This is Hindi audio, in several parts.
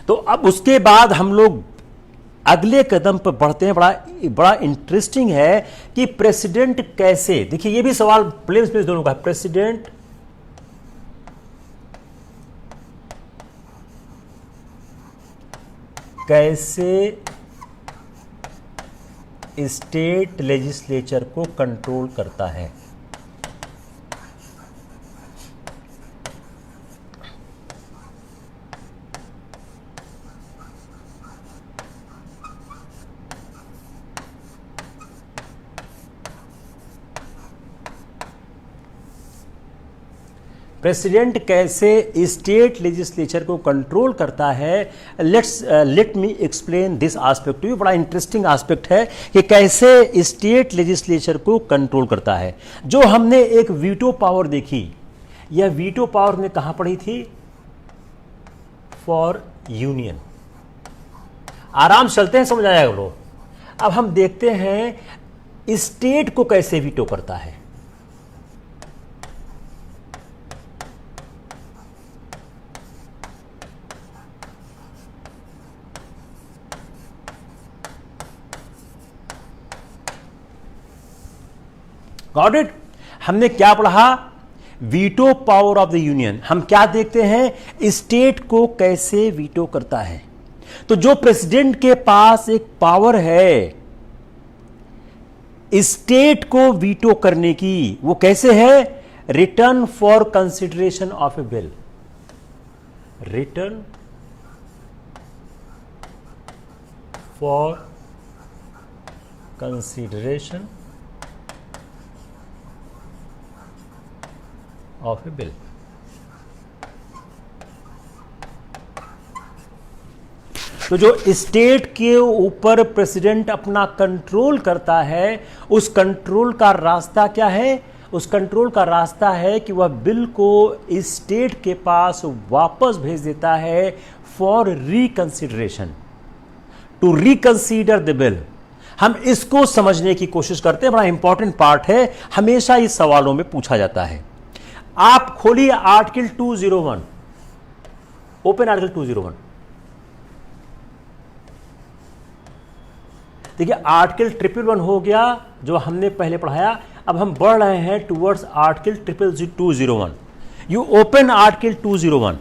तो अब उसके बाद हम लोग अगले कदम पर बढ़ते हैं। बड़ा इंटरेस्टिंग है कि प्रेसिडेंट कैसे, देखिए ये भी सवाल प्लेन स्पेस दोनों का है, प्रेसिडेंट कैसे स्टेट लेजिस्लेचर को कंट्रोल करता है। प्रेसिडेंट कैसे स्टेट लेजिस्लेचर को कंट्रोल करता है। Let me explain this aspect to you. बड़ा इंटरेस्टिंग आस्पेक्ट है कि कैसे स्टेट लेजिस्लेचर को कंट्रोल करता है। जो हमने एक वीटो पावर देखी, यह वीटो पावर हमने कहां पढ़ी थी? For union. आराम से चलते हैं, समझ आएगा लोग। अब हम देखते हैं स्टेट को कैसे वीटो करता है। Got it? हमने क्या पढ़ा? Veto power of the union. हम क्या देखते हैं? स्टेट को कैसे वीटो करता है। तो जो प्रेसिडेंट के पास एक पावर है स्टेट को वीटो करने की, वो कैसे है? Return for consideration of a bill. Return for consideration of a bill. तो जो स्टेट के ऊपर प्रेसिडेंट अपना कंट्रोल करता है, उस कंट्रोल का रास्ता क्या है? उस कंट्रोल का रास्ता है कि वह बिल को स्टेट के पास वापस भेज देता है for reconsideration, to reconsider the bill. हम इसको समझने की कोशिश करते हैं, बड़ा इंपॉर्टेंट पार्ट है, हमेशा इस सवालों में पूछा जाता है। आप खोलिए आर्टिकल 201, ओपन आर्टिकल 201। देखिए आर्टिकल 111 हो गया जो हमने पहले पढ़ाया। अब हम बढ़ रहे हैं towards article 201। You open article 201।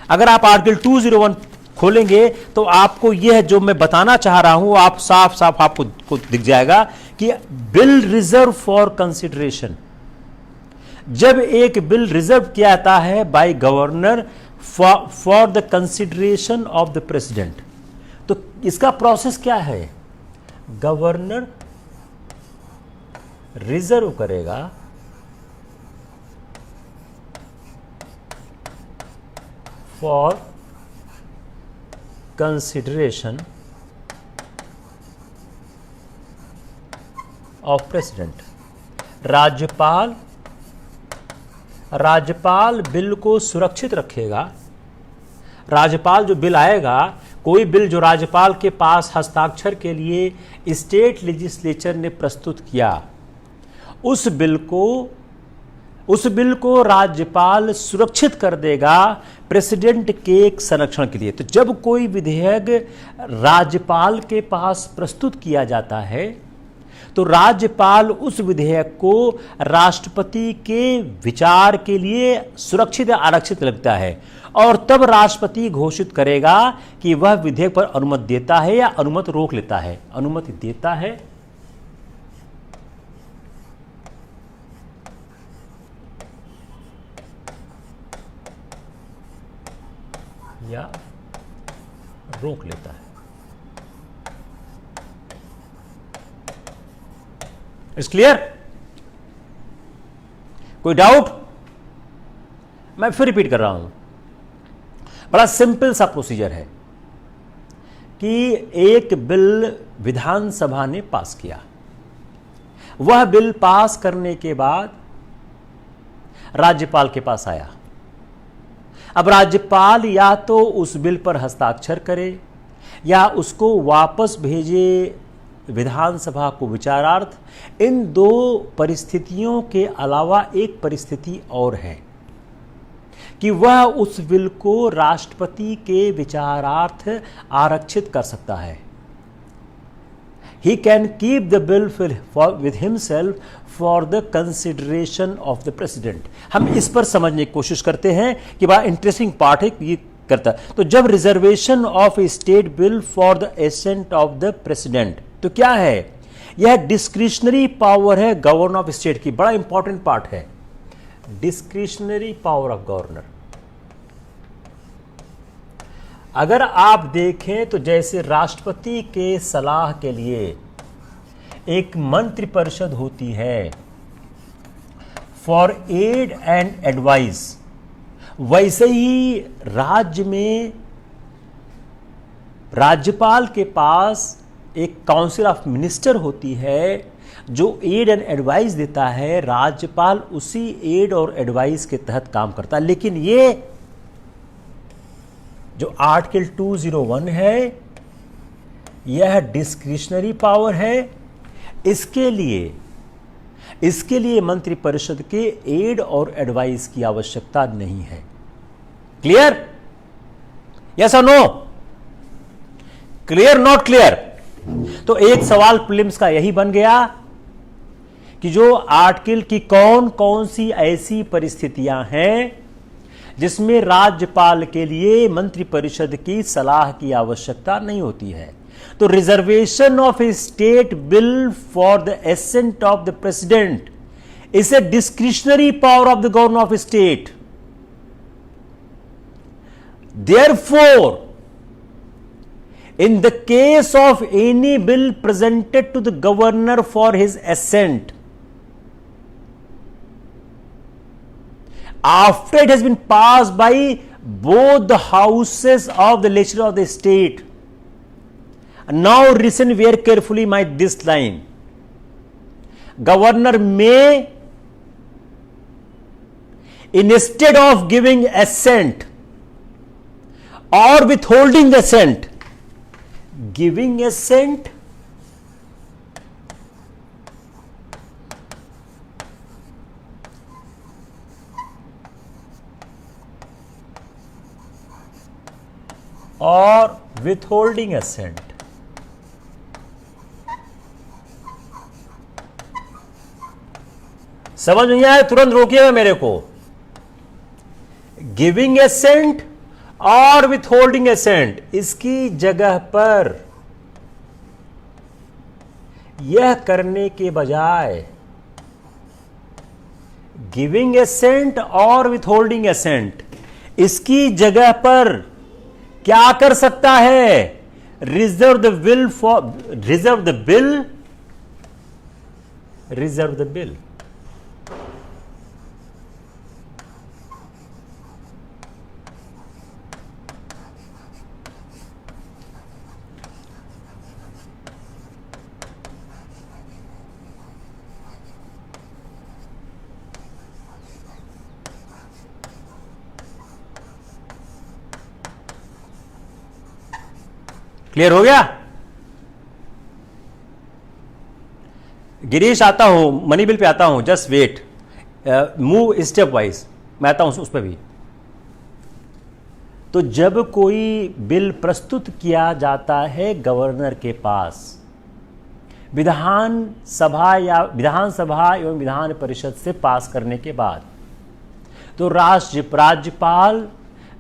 अगर आप आर्टिकल 201 खोलेंगे तो आपको यह जो मैं बताना चाह रहा हूं आप साफ साफ आपको दिख जाएगा कि बिल रिजर्व फॉर कंसिडरेशन। जब एक बिल रिजर्व किया जाता है by governor for the consideration of the president, तो इसका प्रोसेस क्या है? गवर्नर रिजर्व करेगा फॉर कंसिडरेशन ऑफ प्रेसिडेंट। राज्यपाल बिल को सुरक्षित रखेगा। राज्यपाल जो बिल आएगा, कोई बिल जो राज्यपाल के पास हस्ताक्षर के लिए स्टेट लेजिस्लेचर ने प्रस्तुत किया, उस बिल को राज्यपाल सुरक्षित कर देगा प्रेसिडेंट के संरक्षण के लिए। तो जब कोई विधेयक राज्यपाल के पास प्रस्तुत किया जाता है तो राज्यपाल उस विधेयक को राष्ट्रपति के विचार के लिए सुरक्षित या आरक्षित लगता है और तब राष्ट्रपति घोषित करेगा कि वह विधेयक पर अनुमति देता है या अनुमति रोक लेता है। अनुमति देता है या रोक लेता है। Is clear? कोई डाउट? मैं फिर रिपीट कर रहा हूं, बड़ा सिंपल सा प्रोसीजर है कि एक बिल विधानसभा ने पास किया, वह बिल पास करने के बाद राज्यपाल के पास आया। अब राज्यपाल या तो उस बिल पर हस्ताक्षर करे या उसको वापस भेजे विधानसभा को विचारार्थ। इन दो परिस्थितियों के अलावा एक परिस्थिति और है कि वह उस बिल को राष्ट्रपति के विचारार्थ आरक्षित कर सकता है। He can keep the bill with himself for the consideration of the president। हम इस पर समझने की कोशिश करते हैं कि बड़ा इंटरेस्टिंग पार्ट है ये करता है। तो जब reservation of state bill for the ascent of the president, तो क्या है, यह डिस्क्रिशनरी पावर है गवर्नर ऑफ स्टेट की। बड़ा इंपॉर्टेंट पार्ट है, डिस्क्रिशनरी पावर ऑफ गवर्नर। अगर आप देखें तो जैसे राष्ट्रपति के सलाह के लिए एक मंत्रिपरिषद होती है फॉर एड एंड एडवाइस, वैसे ही राज्य में राज्यपाल के पास एक काउंसिल ऑफ मिनिस्टर होती है जो एड एंड एडवाइस देता है। राज्यपाल उसी एड और एडवाइस के तहत काम करता है। लेकिन ये जो आर्टिकल 201 है यह डिस्क्रिशनरी पावर है। इसके लिए मंत्रिपरिषद के एड और एडवाइस की आवश्यकता नहीं है। क्लियर? यस और नो? Clear not clear? तो एक सवाल प्रीलिम्स का यही बन गया कि जो आर्टिकल की कौन कौन सी ऐसी परिस्थितियां हैं जिसमें राज्यपाल के लिए मंत्रिपरिषद की सलाह की आवश्यकता नहीं होती है। तो reservation of A state bill for the ascent of the president is a discretionary power of the governor of state. Therefore in the case of any bill presented to the governor for his assent, after it has been passed by both the houses of the legislature of the state. Now listen very carefully this line. Governor may, instead of giving assent or withholding assent, giving assent or withholding assent, समझ नहीं आया तुरंत रोकिएगा मेरे को। गिविंग एसेंट और विथहोल्डिंग एसेंट, इसकी जगह पर यह करने के बजाय गिविंग एसेंट और विथहोल्डिंग एसेंट, इसकी जगह पर क्या कर सकता है? Reserve the bill for reserve the bill. Clear हो गया? गिरीश आता हूं, मनी बिल पे आता हूं, just wait, move step wise, मैं आता हूं उस पर भी। तो जब कोई बिल प्रस्तुत किया जाता है गवर्नर के पास विधानसभा एवं विधान परिषद से पास करने के बाद, तो राज्यपाल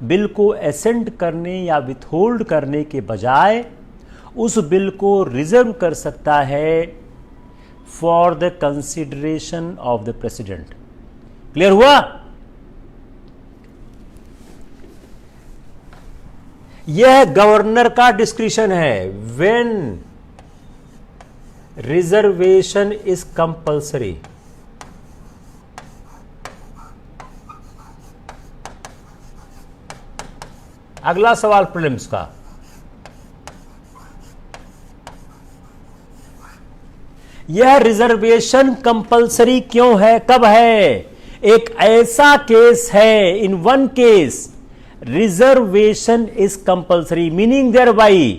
बिल को एसेंट करने या विथहोल्ड करने के बजाय उस बिल को रिजर्व कर सकता है for the consideration of the president. Clear हुआ? यह गवर्नर का डिस्क्रिशन है। व्हेन रिजर्वेशन इज कंपल्सरी, अगला सवाल प्रीलिम्स का, यह रिजर्वेशन कंपल्सरी क्यों है, कब है? एक ऐसा केस है, in one case reservation is compulsory, meaning thereby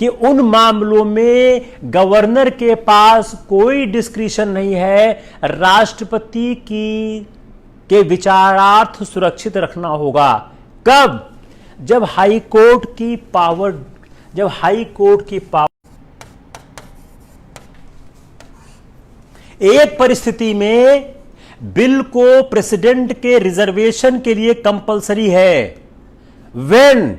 कि उन मामलों में गवर्नर के पास कोई डिस्क्रिशन नहीं है, राष्ट्रपति की के विचारार्थ सुरक्षित रखना होगा। कब? जब हाई कोर्ट की पावर एक परिस्थिति में बिल को प्रेसिडेंट के रिजर्वेशन के लिए कंपलसरी है। व्हेन?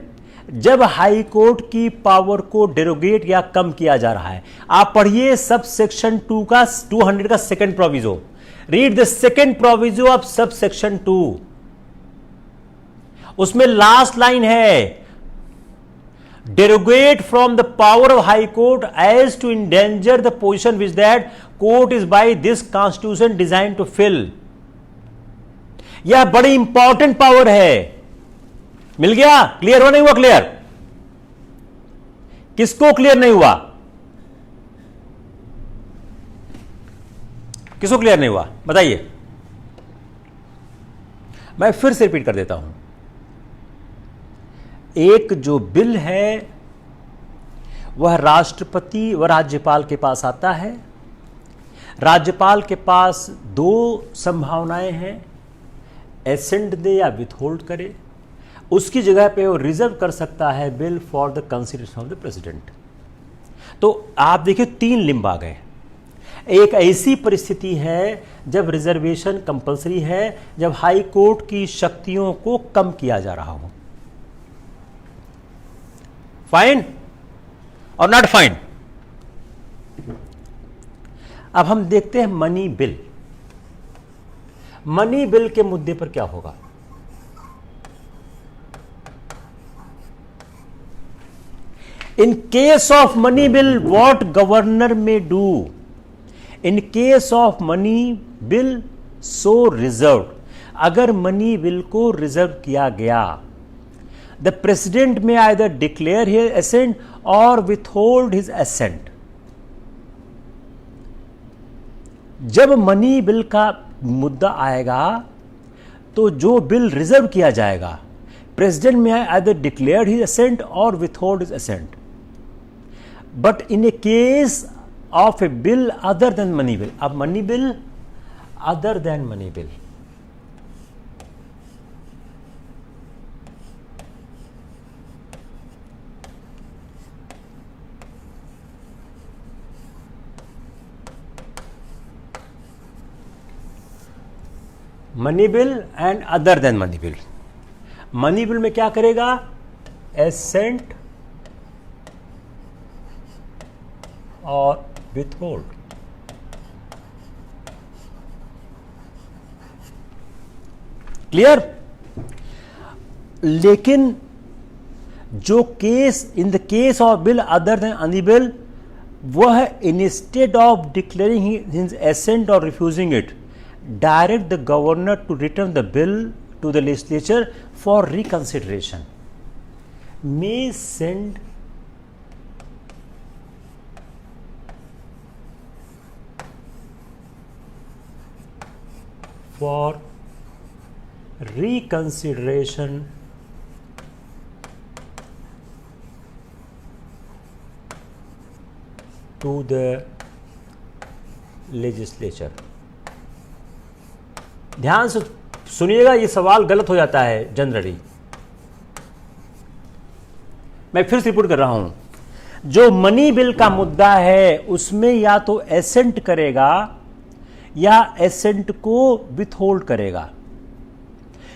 जब हाई कोर्ट की पावर को डेरोगेट या कम किया जा रहा है। आप पढ़िए सब सेक्शन 200 का second proviso. Read the second proviso of sub section 2। उसमें लास्ट लाइन है, derogate from the power of high court as to endanger the position which that court is by this constitution designed to fill। यह बड़ी इंपॉर्टेंट पावर है। मिल गया? क्लियर हुआ नहीं हुआ? क्लियर? किसको क्लियर नहीं हुआ? किसको क्लियर नहीं हुआ बताइए। मैं फिर से रिपीट कर देता हूं। एक जो बिल है वह राष्ट्रपति व राज्यपाल के पास आता है। राज्यपाल के पास दो संभावनाएं हैं, एसेंट दे या विथहोल्ड करे। उसकी जगह पे वो रिजर्व कर सकता है bill for the consideration of the president. तो आप देखिए 3 लिंब आ गए। एक ऐसी परिस्थिति है जब रिजर्वेशन कंपलसरी है, जब हाई कोर्ट की शक्तियों को कम किया जा रहा हो। फाइन और नॉट फाइन? अब हम देखते हैं मनी बिल। मनी बिल के मुद्दे पर क्या होगा? In case of money bill what governor may do? In case of money bill so reserve. अगर मनी बिल को रिजर्व किया गया, the president may either declare his assent or withhold his assent. जब मनी बिल का मुद्दा आएगा तो जो बिल रिजर्व किया जाएगा, president may either declare his assent or withhold his assent. But in a case of a bill other than money bill, अब money bill other than money bill, money bill and other than money bill. Money bill में क्या करेगा? Assent or withhold. क्लियर? लेकिन जो case in the case of bill other than money bill, वह instead of declaring his assent or refusing it, direct the governor to return the bill to the legislature for reconsideration, may send for reconsideration to the legislature। ध्यान से सुनिएगा, ये सवाल गलत हो जाता है जनरली। मैं फिर से रिपोर्ट कर रहा हूं। जो मनी बिल का मुद्दा है उसमें या तो एसेंट करेगा या एसेंट को विथहोल्ड करेगा।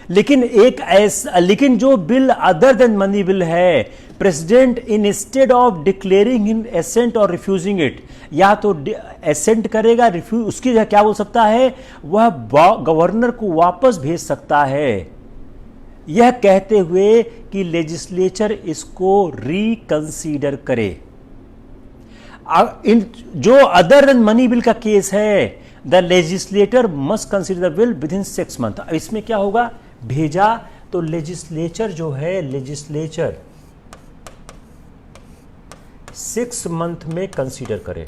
लेकिन जो bill other than money bill है, president instead of declaring in assent or refusing it, या तो एसेंट करेगा, रिफ्यूज, उसकी जगह क्या बोल सकता है? वह गवर्नर को वापस भेज सकता है, यह कहते हुए कि लेजिस्लेचर इसको रिकंसीडर करे। जो अदर देन मनी बिल का केस है, the legislator must consider the bill with in 6 month. इसमें क्या होगा? भेजा तो लेजिस्लेचर जो है, लेजिस्लेचर 6 मंथ में कंसीडर करे।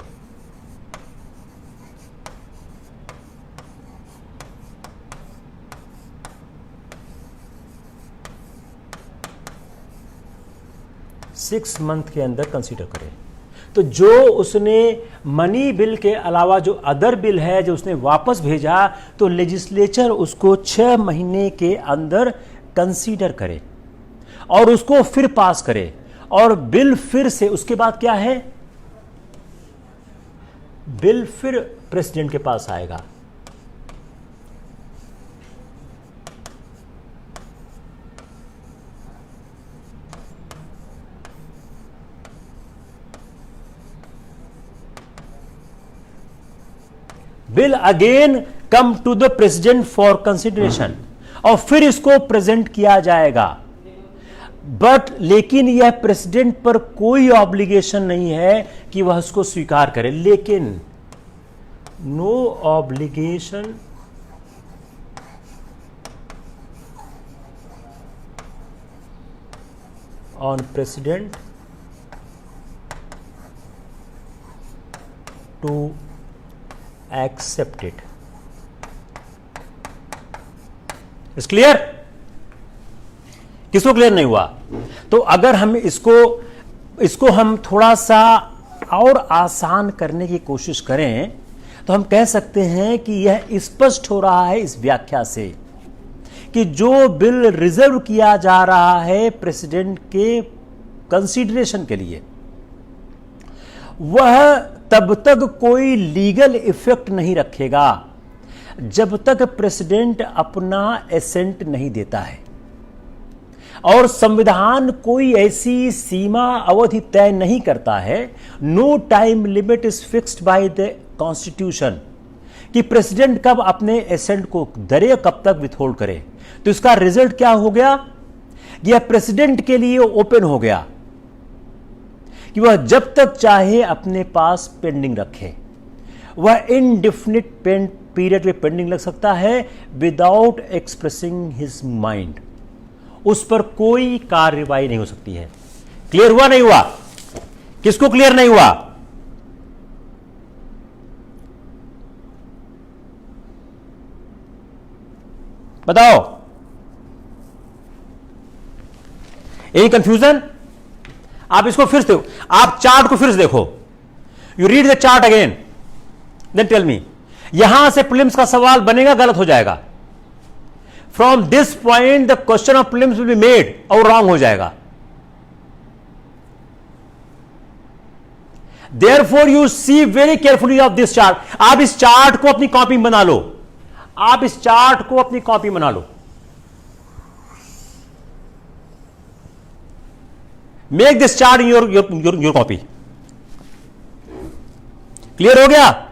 सिक्स मंथ के अंदर कंसीडर करे। तो जो उसने मनी बिल के अलावा जो अदर बिल है जो उसने वापस भेजा, तो लेजिस्लेचर उसको 6 महीने के अंदर कंसीडर करे और उसको फिर पास करे, और बिल फिर से उसके बाद क्या है, बिल फिर प्रेसिडेंट के पास आएगा। Bill again come to the president for consideration, और फिर इसको प्रेजेंट किया जाएगा। बट लेकिन यह प्रेसिडेंट पर कोई ऑब्लिगेशन नहीं है कि वह उसको स्वीकार करे, लेकिन no obligation on president to accept it. Is clear? किसको क्लियर नहीं हुआ? तो अगर हम इसको हम थोड़ा सा और आसान करने की कोशिश करें तो हम कह सकते हैं कि यह स्पष्ट हो रहा है इस व्याख्या से कि जो बिल रिजर्व किया जा रहा है प्रेसिडेंट के कंसीडरेशन के लिए, वह तब तक कोई लीगल इफेक्ट नहीं रखेगा जब तक प्रेसिडेंट अपना एसेंट नहीं देता है। और संविधान कोई ऐसी सीमा अवधि तय नहीं करता है, no time limit is fixed by the constitution, कि प्रेसिडेंट कब अपने एसेंट को दरे, कब तक विथहोल्ड करे। तो इसका रिजल्ट क्या हो गया? यह प्रेसिडेंट के लिए ओपन हो गया कि वह जब तक चाहे अपने पास पेंडिंग रखे। वह इनडिफिनिट पीरियड में पेंडिंग रख सकता है विदाउट एक्सप्रेसिंग हिज माइंड। उस पर कोई कार्रवाई नहीं हो सकती है। क्लियर हुआ नहीं हुआ? किसको क्लियर नहीं हुआ? बताओ। यही कंफ्यूजन? आप इसको फिर से, आप चार्ट को फिर से देखो। You read the chart again, then tell me. यहां से प्रीलिम्स का सवाल बनेगा, गलत हो जाएगा। From this point the question of prelims will be made, और रॉन्ग हो जाएगा। Therefore you see very carefully of this chart. आप इस चार्ट को अपनी कॉपी बना लो, आप इस चार्ट को अपनी कॉपी बना लो। Make this chart in your copy. Clear हो गया?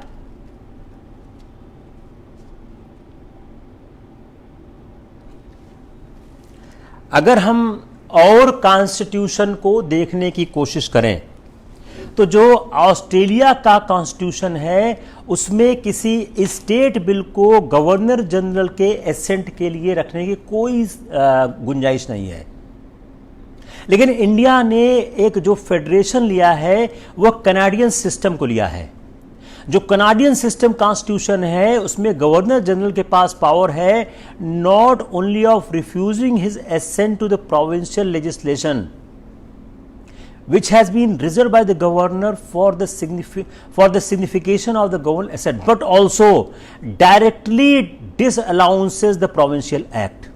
अगर हम और कॉन्स्टिट्यूशन को देखने की कोशिश करें तो जो ऑस्ट्रेलिया का कॉन्स्टिट्यूशन है उसमें किसी स्टेट बिल को गवर्नर जनरल के एसेंट के लिए रखने की कोई गुंजाइश नहीं है। लेकिन इंडिया ने एक जो फेडरेशन लिया है वह कनाडियन सिस्टम को लिया है। जो कनाडियन सिस्टम कॉन्स्टिट्यूशन है उसमें गवर्नर जनरल के पास पावर है not only of refusing his assent to the provincial legislation which has been reserved by the governor for the signification of the government assent, but also directly disallowances the provincial act.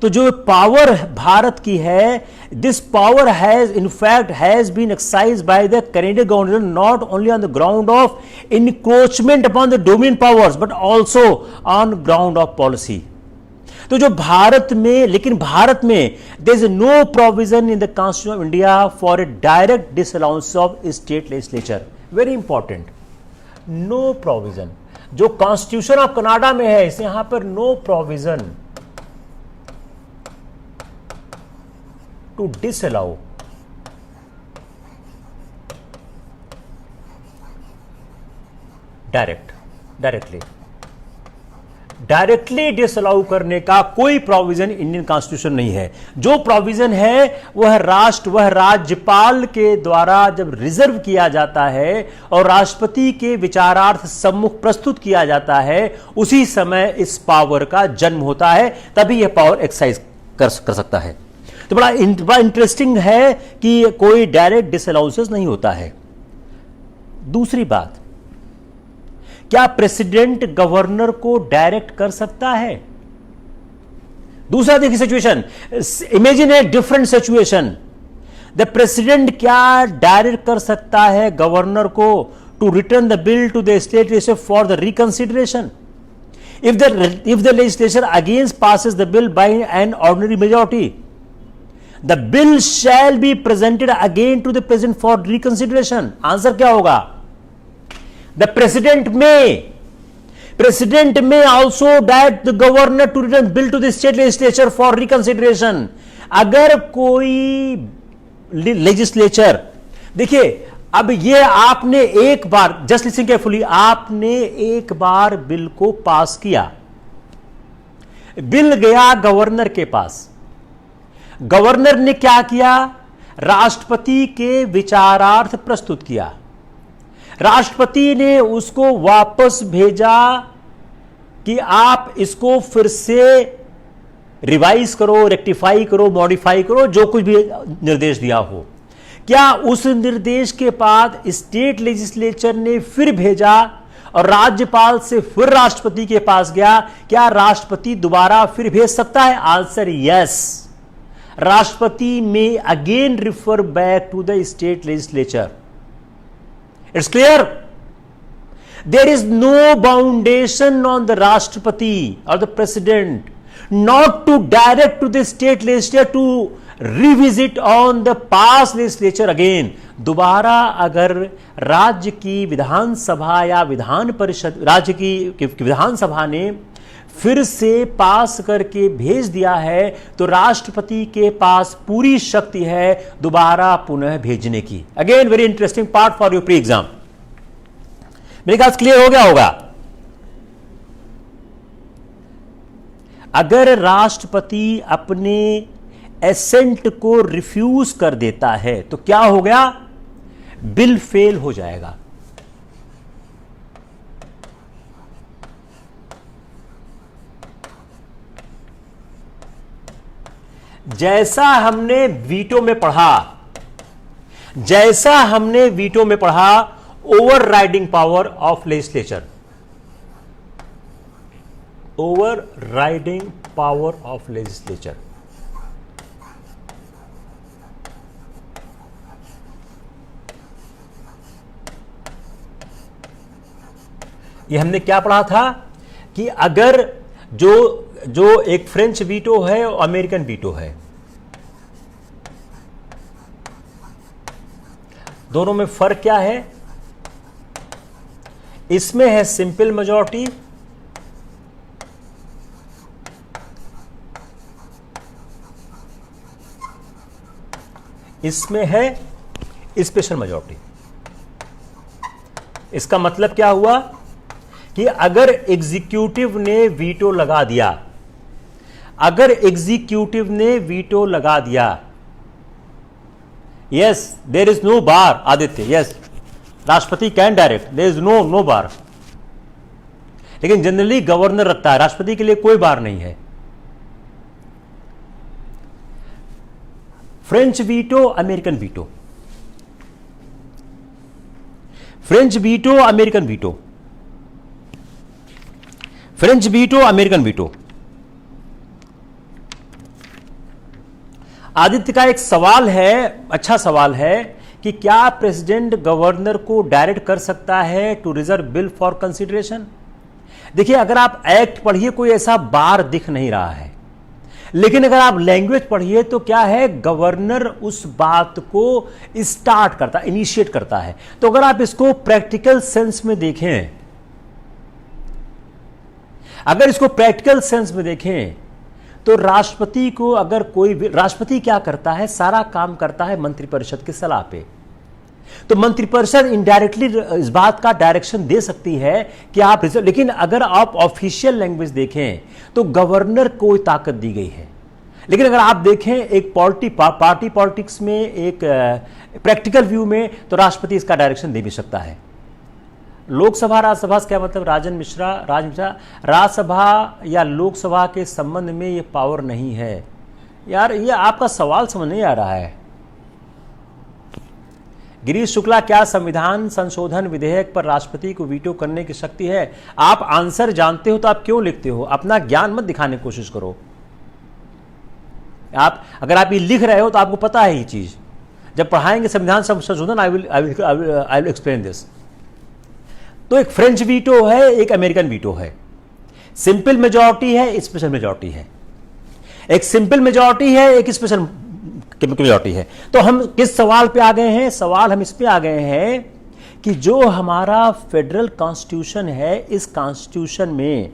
तो जो पावर भारत की है, this power has in fact has been exercised by the Canadian government not only on the ground of encroachment upon the dominion powers but also on ground of policy. तो जो भारत में, लेकिन भारत में there is no provision in the constitution of India for a direct disallowance of state legislature. Very important, no provision. जो कॉन्स्टिट्यूशन ऑफ कनाडा में है इसे यहां पर no provision to disallow directly disallow करने का कोई प्रोविजन इंडियन कॉन्स्टिट्यूशन नहीं है। जो प्रोविजन है वह राज्यपाल के द्वारा जब रिजर्व किया जाता है और राष्ट्रपति के विचारार्थ सम्मुख प्रस्तुत किया जाता है उसी समय इस पावर का जन्म होता है, तभी यह पावर एक्सरसाइज कर सकता है। तो बड़ा इंटरेस्टिंग है कि कोई डायरेक्ट डिसअलाउंसेस नहीं होता है। दूसरी बात, क्या प्रेसिडेंट गवर्नर को डायरेक्ट कर सकता है? दूसरा देखिए situation, imagine a different situation. The president क्या डायरेक्ट कर सकता है गवर्नर को to return the bill to the state legislature for the reconsideration? If the legislature again passes the bill by an ordinary majority, the bill shall be presented again to the president for reconsideration. Answer क्या होगा? The president may also direct the governor to return bill to the state legislature for reconsideration. अगर कोई लेजिस्लेचर, देखिए अब ये आपने एक बार, जस्ट लिसन केयरफुली, आपने एक बार बिल को पास किया, बिल गया गवर्नर के पास, गवर्नर ने क्या किया? राष्ट्रपति के विचारार्थ प्रस्तुत किया, राष्ट्रपति ने उसको वापस भेजा कि आप इसको फिर से रिवाइज करो, रेक्टिफाई करो, मॉडिफाई करो, जो कुछ भी निर्देश दिया हो। क्या उस निर्देश के बाद स्टेट लेजिस्लेचर ने फिर भेजा और राज्यपाल से फिर राष्ट्रपति के पास गया, क्या राष्ट्रपति दोबारा फिर भेज सकता है? Answer yes. राष्ट्रपति में again refer back to the state legislature. It's clear? There is no boundation on the rashtrapati और the president not to direct to the state legislature to revisit on the past legislature again. दोबारा अगर राज्य की विधानसभा या विधान परिषद, राज्य की विधानसभा ने फिर से पास करके भेज दिया है, तो राष्ट्रपति के पास पूरी शक्ति है दोबारा पुनः भेजने की। Again very interesting part for your pre exam. मेरे ख्याल क्लियर हो गया होगा। अगर राष्ट्रपति अपने एसेंट को रिफ्यूज कर देता है तो क्या हो गया? बिल फेल हो जाएगा। जैसा हमने वीटो में पढ़ा, over riding power of legislature, overriding power of legislature। ये हमने क्या पढ़ा था कि अगर जो एक फ्रेंच वीटो है और अमेरिकन वीटो है, दोनों में फर्क क्या है? इसमें है सिंपल मेजॉरिटी, इसमें है स्पेशल मेजॉरिटी। इसका मतलब क्या हुआ कि अगर एग्जीक्यूटिव ने वीटो लगा दिया, yes there is no bar, Aditya, yes राष्ट्रपति can direct, there is no bar, लेकिन जनरली गवर्नर रखता है, राष्ट्रपति के लिए कोई बार नहीं है। French veto, American veto, French veto, American veto, French veto, American veto. Aditya का एक सवाल है, अच्छा सवाल है, कि क्या प्रेसिडेंट गवर्नर को डायरेक्ट कर सकता है to reserve bill for consideration? देखिए, अगर आप एक्ट पढ़िए कोई ऐसा बार दिख नहीं रहा है, लेकिन अगर आप लैंग्वेज पढ़िए तो क्या है, गवर्नर उस बात को स्टार्ट करता, इनिशिएट करता है। तो अगर आप इसको प्रैक्टिकल सेंस में देखें, तो राष्ट्रपति को, अगर कोई राष्ट्रपति क्या करता है, सारा काम करता है मंत्रिपरिषद की सलाह पे। तो मंत्रिपरिषद इनडायरेक्टली इस बात का डायरेक्शन दे सकती है कि आप, लेकिन अगर आप ऑफिशियल लैंग्वेज देखें तो गवर्नर को ताकत दी गई है। लेकिन अगर आप देखें एक पार्टी पॉलिटिक्स में, एक प्रैक्टिकल व्यू में, तो राष्ट्रपति इसका डायरेक्शन दे भी सकता है। लोकसभा राज्यसभा से क्या मतलब? राज मिश्रा, राज्यसभा या लोकसभा के संबंध में यह पावर नहीं है। यार ये आपका सवाल समझ नहीं आ रहा है। गिरीश शुक्ला, क्या संविधान संशोधन विधेयक पर राष्ट्रपति को वीटो करने की शक्ति है? आप आंसर जानते हो तो आप क्यों लिखते हो? अपना ज्ञान मत दिखाने की कोशिश करो। आप अगर आप ये लिख रहे हो तो आपको पता है ये चीज। जब पढ़ाएंगे संविधान संशोधन आई विल एक्सप्लेन दिस। तो एक फ्रेंच वीटो है, एक अमेरिकन वीटो है। सिंपल मेजॉरिटी है, स्पेशल मेजॉरिटी है। एक सिंपल मेजॉरिटी है, एक स्पेशल मेजॉरिटी है। तो हम किस सवाल पे आ गए हैं? सवाल हम इस पे आ गए हैं कि जो हमारा फेडरल कॉन्स्टिट्यूशन है, इस कॉन्स्टिट्यूशन में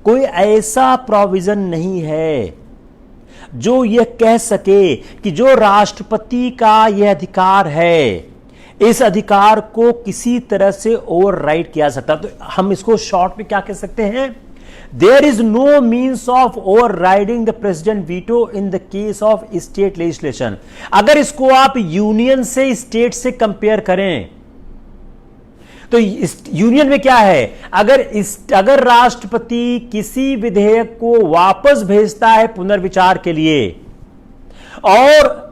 कोई ऐसा प्रोविजन नहीं है जो यह कह सके कि जो राष्ट्रपति का यह अधिकार है, इस अधिकार को किसी तरह से ओवरराइड किया सकता। तो हम इसको शॉर्ट में क्या कह सकते हैं? There is no means of overriding the president veto in the case of state legislation. अगर इसको आप यूनियन से, स्टेट से कंपेयर करें तो यूनियन में क्या है? अगर राष्ट्रपति किसी विधेयक को वापस भेजता है पुनर्विचार के लिए और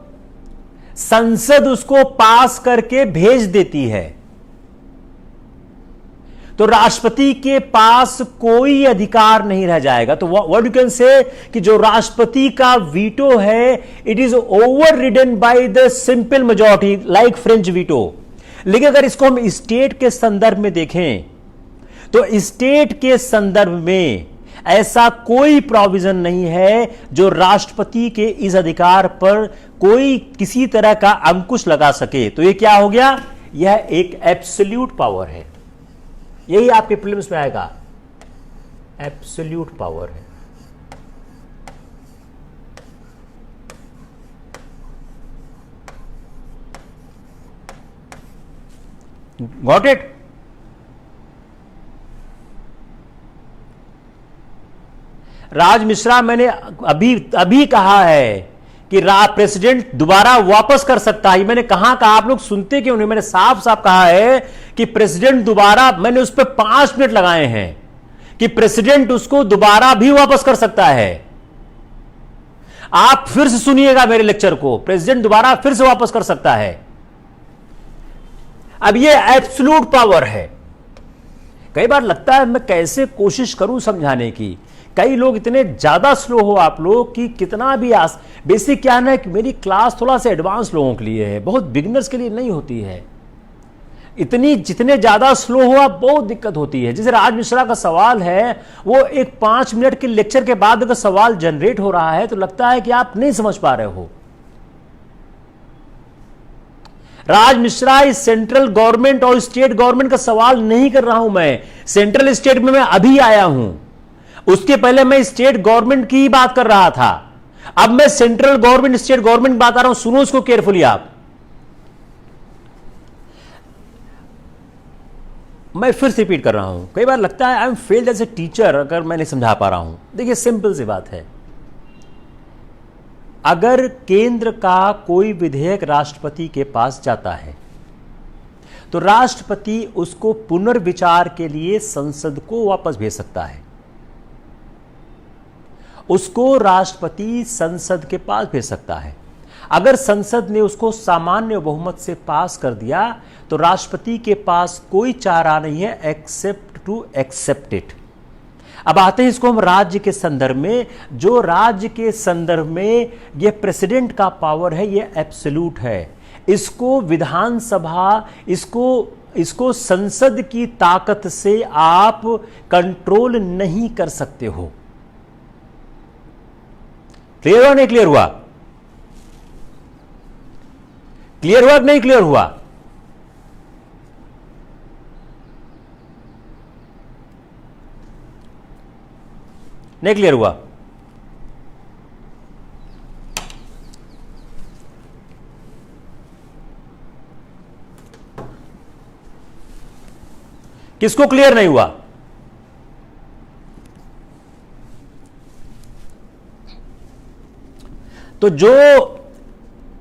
संसद उसको पास करके भेज देती है, तो राष्ट्रपति के पास कोई अधिकार नहीं रह जाएगा। तो व्हाट यू कैन से कि जो राष्ट्रपति का वीटो है, it is over ridden by the simple majority like French veto. लेकिन अगर इसको हम स्टेट के संदर्भ में देखें तो स्टेट के संदर्भ में ऐसा कोई प्रोविजन नहीं है जो राष्ट्रपति के इस अधिकार पर कोई किसी तरह का अंकुश लगा सके। तो ये क्या हो गया? यह एक एब्सोल्यूट पावर है। यही आपके प्रीलिम्स में आएगा, एब्सोल्यूट पावर है। Got it? राज मिश्रा, मैंने अभी कहा है कि प्रेसिडेंट दोबारा वापस कर सकता है। मैंने कहां कहा? आप लोग सुनते क्यों नहीं? मैंने साफ साफ कहा है कि प्रेसिडेंट दोबारा, मैंने उस पर 5 मिनट लगाए हैं कि प्रेसिडेंट उसको दोबारा भी वापस कर सकता है। आप फिर से सुनिएगा मेरे लेक्चर को, प्रेसिडेंट दोबारा फिर से वापस कर सकता है। अब ये एब्सोल्यूट पावर है। कई बार लगता है मैं कैसे कोशिश करूं समझाने की, कई लोग इतने ज्यादा स्लो हो आप लोग कि कितना भी बेसिक क्या है कि मेरी क्लास थोड़ा सा एडवांस लोगों के लिए है, बहुत बिगिनर्स के लिए नहीं होती है। जितने ज्यादा स्लो हो आप, बहुत दिक्कत होती है। जैसे राज मिश्रा का सवाल है, वो एक 5 मिनट के लेक्चर के बाद अगर सवाल जनरेट हो रहा है तो लगता है कि आप नहीं समझ पा रहे हो। राज मिश्रा, इस सेंट्रल गवर्नमेंट और स्टेट गवर्नमेंट का सवाल नहीं कर रहा हूं मैं। सेंट्रल स्टेट में मैं अभी आया हूं, उसके पहले मैं स्टेट गवर्नमेंट की ही बात कर रहा था। अब मैं सेंट्रल गवर्नमेंट स्टेट गवर्नमेंट बात कर रहा हूं। सुनो इसको केयरफुली आप। मैं फिर से रिपीट कर रहा हूं, कई बार लगता है I am failed as a teacher अगर मैं नहीं समझा पा रहा हूं। देखिए सिंपल सी बात है, अगर केंद्र का कोई विधेयक राष्ट्रपति के पास जाता है तो राष्ट्रपति उसको पुनर्विचार के लिए संसद को वापस भेज सकता है। उसको राष्ट्रपति संसद के पास भेज सकता है। अगर संसद ने उसको सामान्य बहुमत से पास कर दिया तो राष्ट्रपति के पास कोई चारा नहीं है एक्सेप्ट टू एक्सेप्ट इट। अब आते हैं इसको हम राज्य के संदर्भ में। जो राज्य के संदर्भ में यह प्रेसिडेंट का पावर है, यह एब्सोल्यूट है। इसको विधानसभा, इसको संसद की ताकत से आप कंट्रोल नहीं कर सकते हो। क्लियर हुआ नहीं क्लियर हुआ? क्लियर हुआ कि नहीं क्लियर हुआ? नहीं क्लियर हुआ? किसको क्लियर नहीं हुआ? तो जो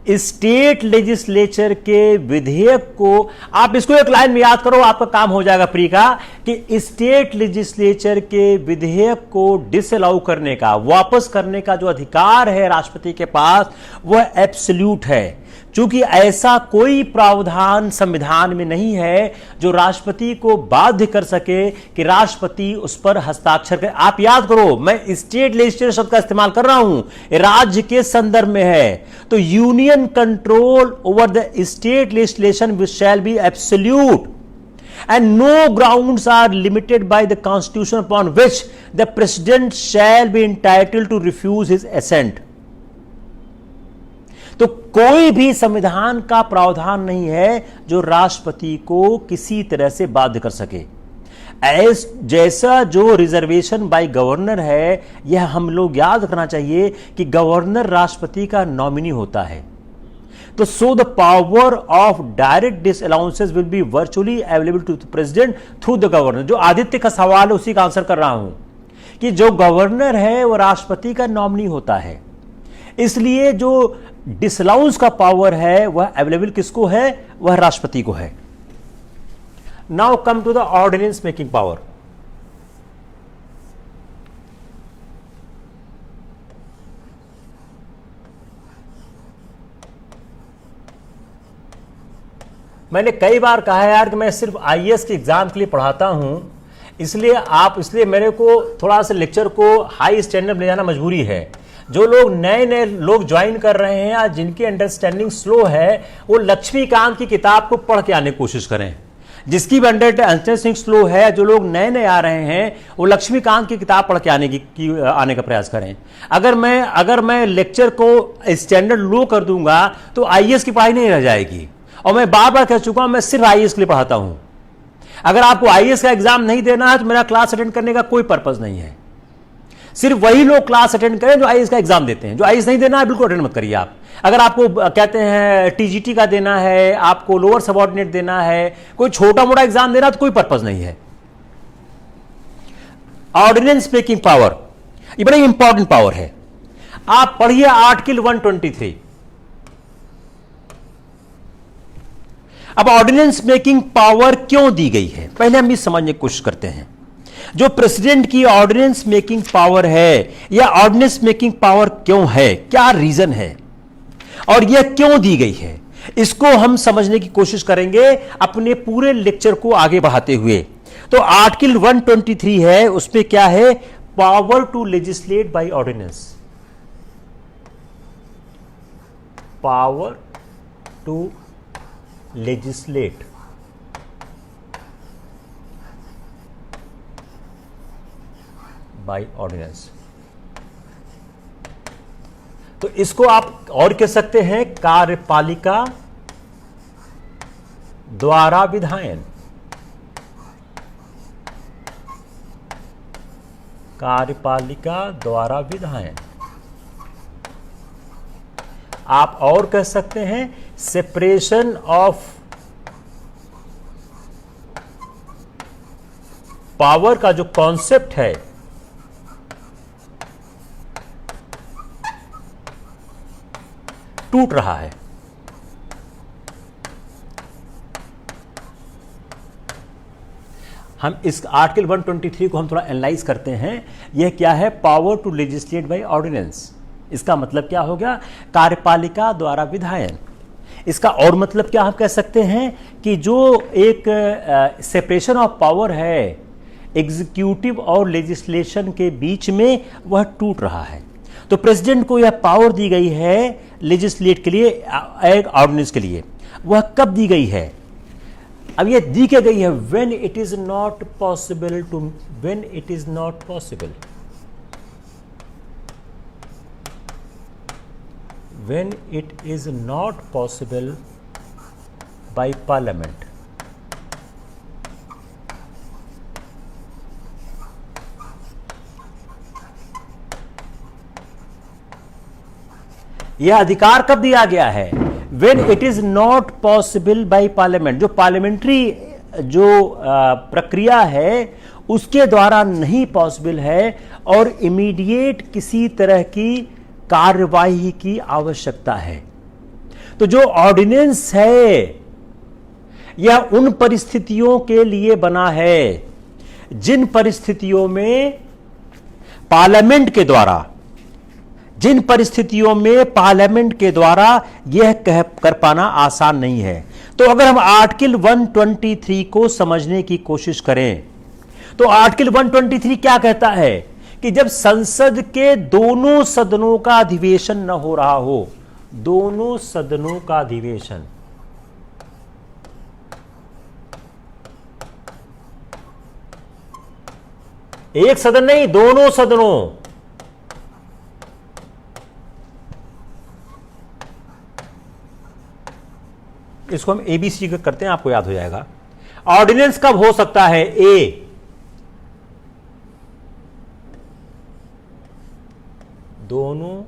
स्टेट लेजिस्लेचर के विधेयक को, आप इसको एक लाइन में याद करो, आपका काम हो जाएगा प्री का, कि स्टेट लेजिस्लेचर के विधेयक को डिसअलाउ करने का, वापस करने का जो अधिकार है राष्ट्रपति के पास, वह एब्सोल्यूट है। चूंकि ऐसा कोई प्रावधान संविधान में नहीं है जो राष्ट्रपति को बाध्य कर सके कि राष्ट्रपति उस पर हस्ताक्षर करे। आप याद करो, मैं स्टेट लेजिस्लेचर शब्द का इस्तेमाल कर रहा हूं, राज्य के संदर्भ में है। तो union control over the state legislation which shall be absolute and no grounds are limited by the constitution upon which the president shall be entitled to refuse his assent। तो कोई भी संविधान का प्रावधान नहीं है जो राष्ट्रपति को किसी तरह से बाध्य कर सके। जैसा जो रिजर्वेशन बाय गवर्नर है, यह हम लोग याद रखना चाहिए कि गवर्नर राष्ट्रपति का नॉमिनी होता है। तो so the power of direct disallowances will be virtually available to the president through the governor. जो आदित्य का सवाल है उसी का आंसर कर रहा हूं कि जो गवर्नर है वह राष्ट्रपति का नॉमिनी होता है, इसलिए जो डिसअलाउंस का पावर है वह अवेलेबल किसको है? वह राष्ट्रपति को है। Now come to the ordinance making power. मैंने कई बार कहा है यार कि मैं सिर्फ आईएएस के एग्जाम के लिए पढ़ाता हूं, इसलिए मेरे को थोड़ा सा लेक्चर को हाई स्टैंडर्ड ले जाना मजबूरी है। जो लोग नए लोग ज्वाइन कर रहे हैं या जिनकी अंडरस्टैंडिंग स्लो है, वो लक्ष्मीकांत की किताब को पढ़ के आने की कोशिश करें। जिसकी भी अंडरस्टैंडिंग स्लो है, जो लोग नए आ रहे हैं, वो लक्ष्मीकांत की किताब पढ़ के आने का प्रयास करें। अगर मैं लेक्चर को स्टैंडर्ड लो कर दूंगा तो आईएएस की पढ़ाई नहीं रह जाएगी। और मैं बार बार कह चुका हूं, मैं सिर्फ आईएएस के लिए पढ़ाता हूं। अगर आपको आईएएस का एग्जाम नहीं देना है तो मेरा क्लास अटेंड करने का कोई पर्पस नहीं है। सिर्फ वही लोग क्लास अटेंड करें जो आईएएस का एग्जाम देते हैं। जो आईएएस नहीं देना है बिल्कुल अटेंड मत करिए आप। अगर आपको कहते हैं टीजीटी का देना है, आपको लोअर सबऑर्डिनेट देना है, कोई छोटा मोटा एग्जाम देना, तो कोई पर्पस नहीं है। ऑर्डिनेंस मेकिंग पावर, ये बड़ा इंपॉर्टेंट पावर है। आप पढ़िए आर्टिकल 123। अब ऑर्डिनेंस मेकिंग पावर क्यों दी गई है, पहले हम ये समझने की कोशिश करते हैं। जो प्रेसिडेंट की ऑर्डिनेंस मेकिंग पावर है, या ऑर्डिनेंस मेकिंग पावर क्यों है, क्या रीजन है और यह क्यों दी गई है, इसको हम समझने की कोशिश करेंगे अपने पूरे लेक्चर को आगे बढ़ाते हुए। तो आर्टिकल 123 है, उसमें क्या है? Power to legislate by ordinance. Power to legislate by ordinance. तो इसको आप और कह सकते हैं कार्यपालिका द्वारा विधायन। कार्यपालिका द्वारा विधायन। आप और कह सकते हैं सेपरेशन ऑफ पावर का जो कॉन्सेप्ट है, टूट रहा है। हम इस आर्टिकल 123 को हम थोड़ा एनालाइज करते हैं। यह क्या है? Power to legislate by ordinance. इसका मतलब क्या हो गया? कार्यपालिका द्वारा विधायन। इसका और मतलब क्या हम कह सकते हैं कि जो एक सेपरेशन ऑफ पावर है एग्जीक्यूटिव और लेजिस्लेशन के बीच में, वह टूट रहा है। तो प्रेसिडेंट को यह पावर दी गई है लेजिस्लेट के लिए, एक ऑर्डिनेंस के लिए। वह कब दी गई है? अब यह दी के गई है when it is not possible when it is not possible by parliament। यह अधिकार कब दिया गया है? when it is not possible by parliament। जो पार्लियामेंट्री जो प्रक्रिया है उसके द्वारा नहीं पॉसिबल है और इमीडिएट किसी तरह की कार्यवाही की आवश्यकता है। तो जो ऑर्डिनेंस है यह उन परिस्थितियों के लिए बना है जिन परिस्थितियों में पार्लियामेंट के द्वारा यह कर पाना आसान नहीं है। तो अगर हम आर्टिकल 123 को समझने की कोशिश करें तो आर्टिकल 123 क्या कहता है कि जब संसद के दोनों सदनों का अधिवेशन न हो रहा हो, दोनों सदनों का अधिवेशन, एक सदन नहीं, दोनों सदनों, इसको हम एबीसी करते हैं, आपको याद हो जाएगा। ऑर्डिनेंस कब हो सकता है? ए, दोनों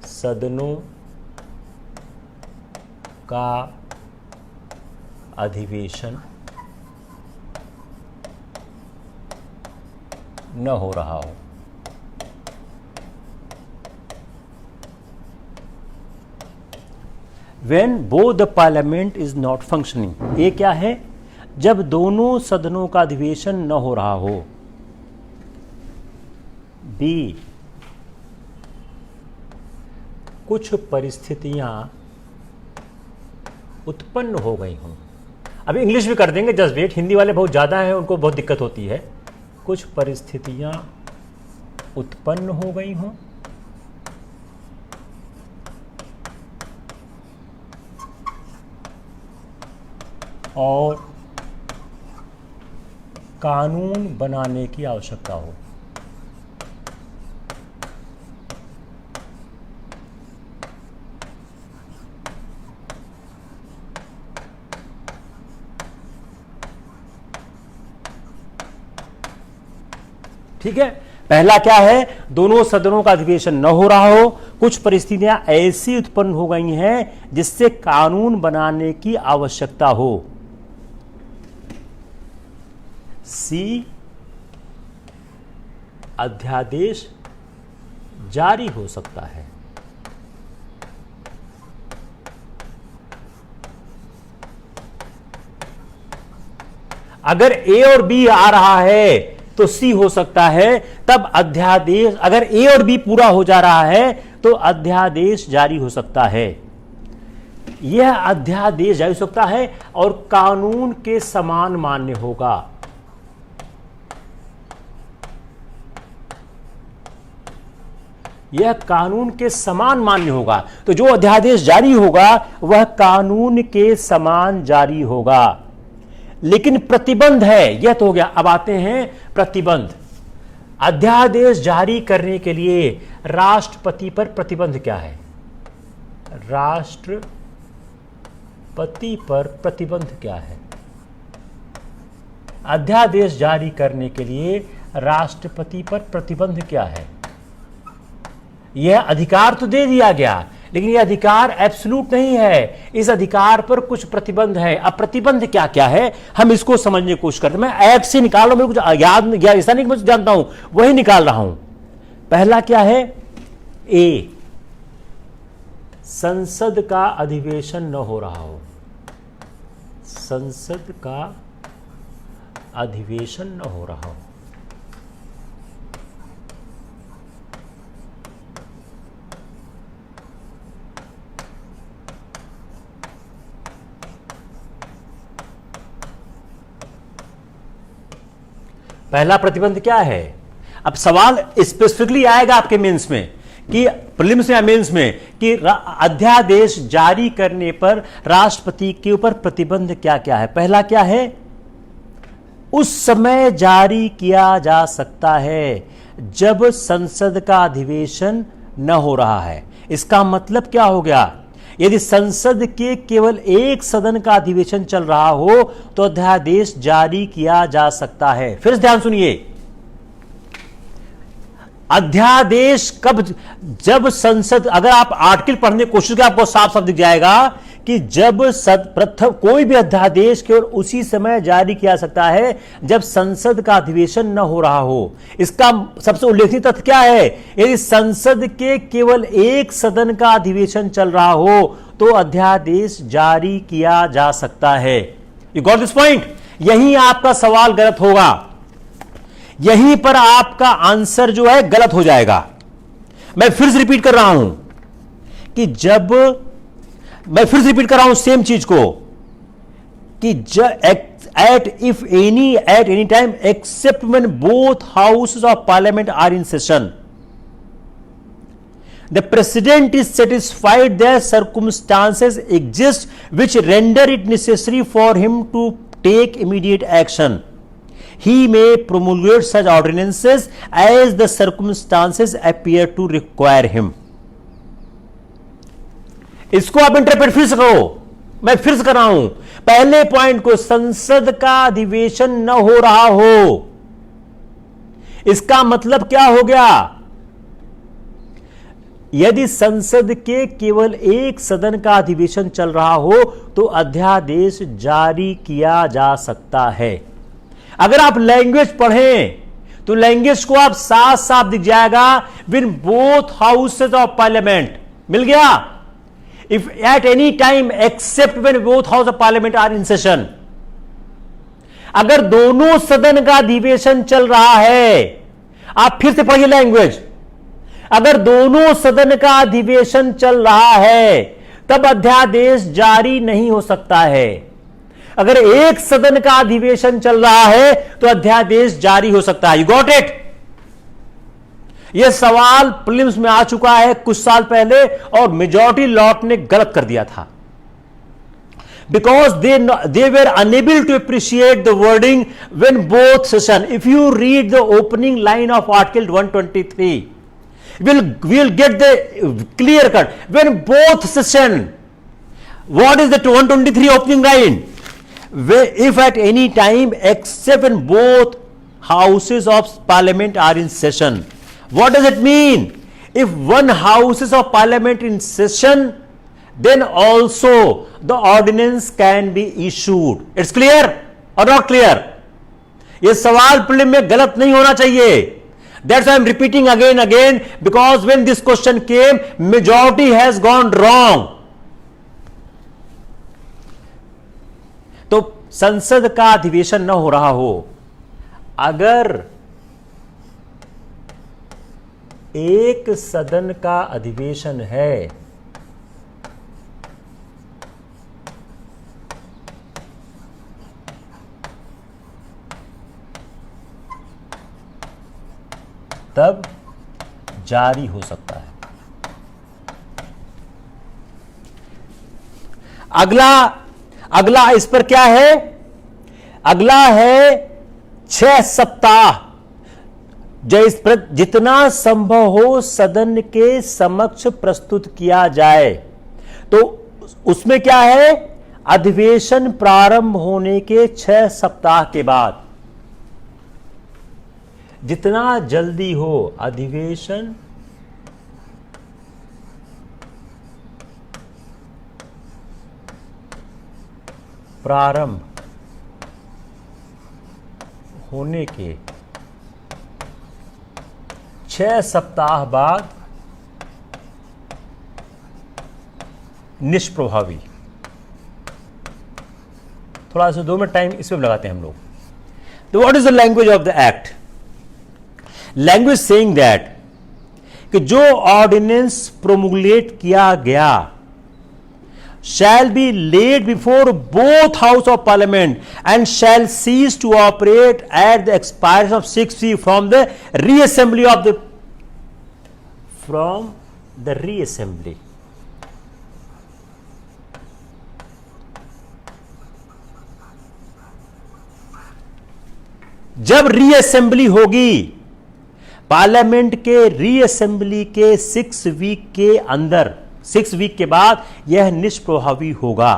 सदनों का अधिवेशन न हो रहा हो। When both the parliament is not functioning, ये क्या है? जब दोनों सदनों का अधिवेशन न हो रहा हो। बी, कुछ परिस्थितियां उत्पन्न हो गई हों। अभी इंग्लिश भी कर देंगे, जस्ट वेट, हिंदी वाले बहुत ज़्यादा हैं, उनको बहुत दिक्कत होती है। कुछ परिस्थितियां उत्पन्न हो गई हों और कानून बनाने की आवश्यकता हो। ठीक है, पहला क्या है? दोनों सदनों का अधिवेशन न हो रहा हो, कुछ परिस्थितियां ऐसी उत्पन्न हो गई हैं जिससे कानून बनाने की आवश्यकता हो। सी, अध्यादेश जारी हो सकता है। अगर ए और बी आ रहा है तो सी हो सकता है, तब अध्यादेश, अगर ए और बी पूरा हो जा रहा है तो अध्यादेश जारी हो सकता है। यह अध्यादेश जारी हो सकता है और कानून के समान मान्य होगा। यह कानून के समान मान्य होगा। तो जो अध्यादेश जारी होगा वह कानून के समान जारी होगा। लेकिन प्रतिबंध है, यह तो हो गया। अब आते हैं प्रतिबंध। अध्यादेश जारी करने के लिए राष्ट्रपति पर प्रतिबंध क्या है? राष्ट्रपति पर प्रतिबंध क्या है? अध्यादेश जारी करने के लिए राष्ट्रपति पर प्रतिबंध क्या है? यह अधिकार तो दे दिया गया, लेकिन यह अधिकार एब्सोल्यूट नहीं है। इस अधिकार पर कुछ प्रतिबंध है। अब प्रतिबंध क्या क्या है हम इसको समझने की कोशिश करते हैं। मैं एक्ट से निकाल रहा हूं, मेरे को याद गया, ऐसा नहीं कि मैं जानता हूं, वही निकाल रहा हूं। पहला क्या है? ए, संसद का अधिवेशन न हो रहा हो। संसद का अधिवेशन न हो रहा हो। पहला प्रतिबंध क्या है? अब सवाल स्पेसिफिकली आएगा आपके मेंस में कि प्रीलिम्स या मेंस में कि अध्यादेश जारी करने पर राष्ट्रपति के ऊपर प्रतिबंध क्या क्या है। पहला क्या है? उस समय जारी किया जा सकता है जब संसद का अधिवेशन न हो रहा है। इसका मतलब क्या हो गया? यदि संसद के केवल एक सदन का अधिवेशन चल रहा हो तो अध्यादेश जारी किया जा सकता है। फिर ध्यान सुनिए, अध्यादेश कब? जब संसद, अगर आप आर्टिकल पढ़ने की कोशिश करें आपको साफ साफ दिख जाएगा कि जब प्रथम कोई भी अध्यादेश केवल उसी समय जारी किया सकता है जब संसद का अधिवेशन न हो रहा हो। इसका सबसे उल्लेखनीय तथ्य क्या है? यदि संसद के केवल एक सदन का अधिवेशन चल रहा हो तो अध्यादेश जारी किया जा सकता है। You got this point? यहीं आपका सवाल गलत होगा, यहीं पर आपका आंसर जो है गलत हो जाएगा। मैं फिर से रिपीट कर रहा हूं कि मैं फिर से रिपीट कर रहा हूं सेम चीज को कि at any time except when both houses of parliament are in session the president is satisfied that circumstances exist which render it necessary for him to take immediate action. He may promulgate such ordinances as the circumstances appear to require him. इसको आप इंटरप्रेट फिर से करो, मैं फिर से कर रहा हूं। पहले पॉइंट को, संसद का अधिवेशन न हो रहा हो, इसका मतलब क्या हो गया? यदि संसद के केवल एक सदन का अधिवेशन चल रहा हो तो अध्यादेश जारी किया जा सकता है। अगर आप लैंग्वेज पढ़ें तो लैंग्वेज को आप साफ साफ दिख जाएगा, when both houses of parliament, मिल गया। If at any time except when both house of parliament are in session, अगर दोनों सदन का अधिवेशन चल रहा है, आप फिर से पढ़िए लैंग्वेज, अगर दोनों सदन का अधिवेशन चल रहा है तब अध्यादेश जारी नहीं हो सकता है। अगर एक सदन का अधिवेशन चल रहा है तो अध्यादेश जारी हो सकता है। You got it? यह सवाल प्रीलिम्स में आ चुका है कुछ साल पहले और मेजॉरिटी लॉट ने गलत कर दिया था, because they were unable to appreciate the wording when both session. If you read the opening line of article 123 we'll get the clear cut when both session. What is the 123 opening line? If at any time except when both houses of parliament are in session. What does it mean? If one houses of parliament in session, then also the ordinance can be issued. It's clear or not clear? ये सवाल प्रीलिम में गलत नहीं होना चाहिए। That's why I'm repeating again, because when this question came, majority has gone wrong. तो संसद का अधिवेशन न हो रहा हो, अगर एक सदन का अधिवेशन है तब जारी हो सकता है। अगला इस पर क्या है? अगला है 6 सप्ताह, जितना संभव हो सदन के समक्ष प्रस्तुत किया जाए। तो उसमें क्या है? अधिवेशन प्रारंभ होने के 6 सप्ताह के बाद, जितना जल्दी हो अधिवेशन प्रारंभ होने के 6 सप्ताह बाद निष्प्रभावी। थोड़ा सा 2 मिनट टाइम इसमें लगाते हैं हम लोग। तो what is the language of the act? Language saying that कि जो ऑर्डिनेंस प्रोमुलेट किया गया shall be laid before both house of parliament and shall cease to operate at the expiration of 6 weeks from the reassembly जब रीअसेंबली होगी, पार्लियामेंट के रीअसेंबली के 6 वीक के अंदर, 6 वीक के बाद यह निष्प्रभावी होगा।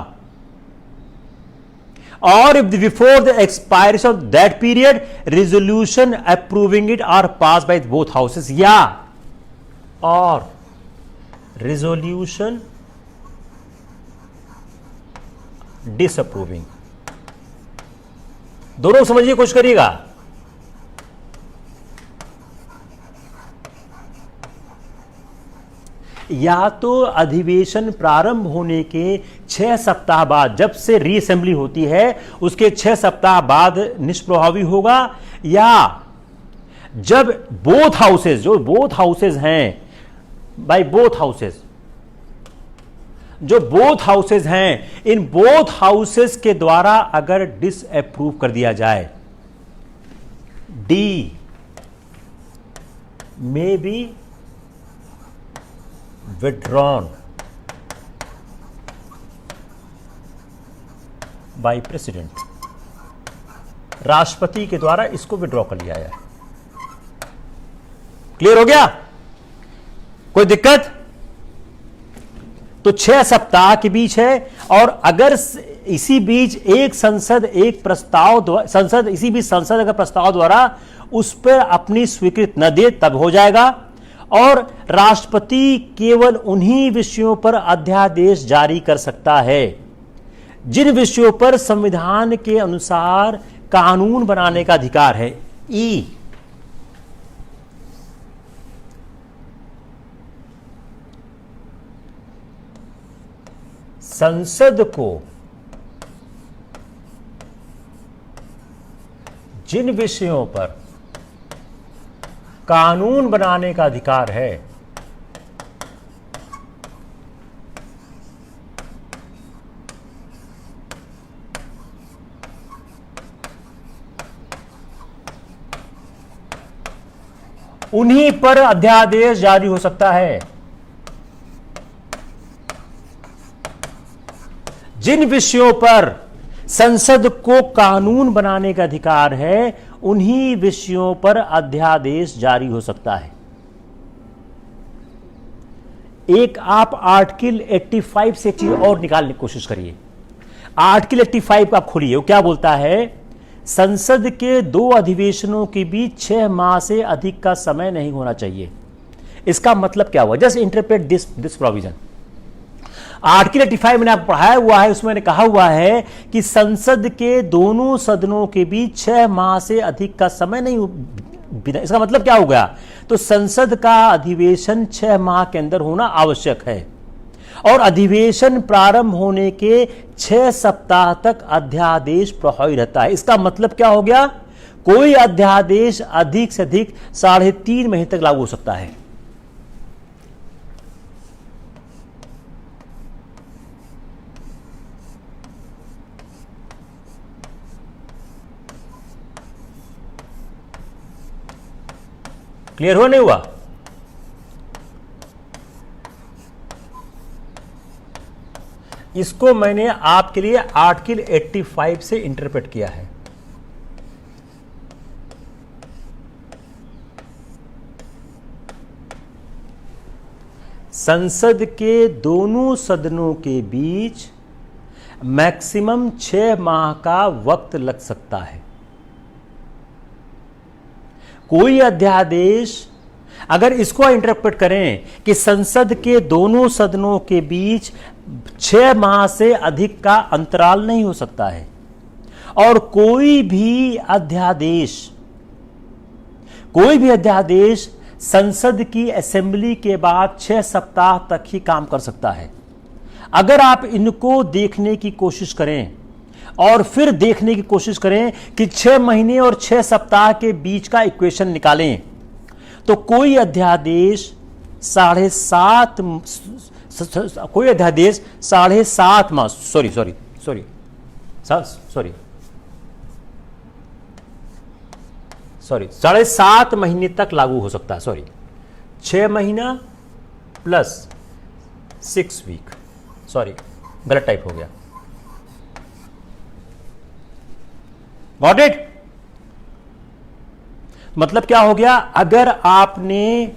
और if before the expiration of that period resolution approving it are pass by both houses, या और रेजोल्यूशन डिसअप्रूविंग। दोनों समझिए, कोशिश करिएगा। या तो अधिवेशन प्रारंभ होने के 6 सप्ताह बाद, जब से रीअसेंबली होती है उसके 6 सप्ताह बाद निष्प्रभावी होगा, या जब बोथ हाउसेज, जो बोथ हाउसेज हैं, बाय बोथ हाउसेज, जो बोथ हाउसेज हैं, इन बोथ हाउसेज के द्वारा अगर डिसअप्रूव कर दिया जाए, D may be withdrawn by president, राष्ट्रपति के द्वारा इसको विड्रॉ कर लिया है। क्लियर हो गया? कोई दिक्कत? तो 6 सप्ताह के बीच है, और अगर इसी बीच एक संसद एक प्रस्ताव संसद इसी बीच संसद अगर प्रस्ताव द्वारा उस पर अपनी स्वीकृति न दे तब हो जाएगा, और राष्ट्रपति केवल उन्हीं विषयों पर अध्यादेश जारी कर सकता है जिन विषयों पर संविधान के अनुसार कानून बनाने का अधिकार है। ई संसद को जिन विषयों पर कानून बनाने का अधिकार है, उन्हीं पर अध्यादेश जारी हो सकता है। जिन विषयों पर संसद को कानून बनाने का अधिकार है, उन्हीं विषयों पर अध्यादेश जारी हो सकता है। एक आप आर्टिकल 85 से चीज और निकालने की कोशिश करिए। आर्टिकल 85 आप खोलिए, वो क्या बोलता है? संसद के 2 अधिवेशनों के बीच 6 माह से अधिक का समय नहीं होना चाहिए। इसका मतलब क्या हुआ? Just interpret this provision. Article 85 मैंने आपको पढ़ाया हुआ है, उसमें कहा हुआ है कि संसद के दोनों सदनों के बीच 6 माह से अधिक का समय नहीं। इसका मतलब क्या हो गया? तो संसद का अधिवेशन 6 माह के अंदर होना आवश्यक है, और अधिवेशन प्रारंभ होने के 6 सप्ताह तक अध्यादेश प्रभावी रहता है। इसका मतलब क्या हो गया? कोई अध्यादेश अधिक से अधिक 3.5 महीने तक लागू हो सकता है। क्लियर हुआ नहीं हुआ? इसको मैंने आपके लिए आर्टिकल 85 से इंटरप्रेट किया है। संसद के दोनों सदनों के बीच मैक्सिमम 6 माह का वक्त लग सकता है। कोई अध्यादेश, अगर इसको इंटरप्रेट करें कि संसद के दोनों सदनों के बीच 6 माह से अधिक का अंतराल नहीं हो सकता है, और कोई भी अध्यादेश संसद की असेंबली के बाद 6 सप्ताह तक ही काम कर सकता है। अगर आप इनको देखने की कोशिश करें और फिर देखने की कोशिश करें कि 6 महीने और 6 सप्ताह के बीच का इक्वेशन निकालें, तो कोई अध्यादेश 7.5 माह 7.5 महीने तक लागू हो सकता है। 6 महीना प्लस 6 वीक, गलत टाइप हो गया। Got it? मतलब क्या हो गया? अगर आपने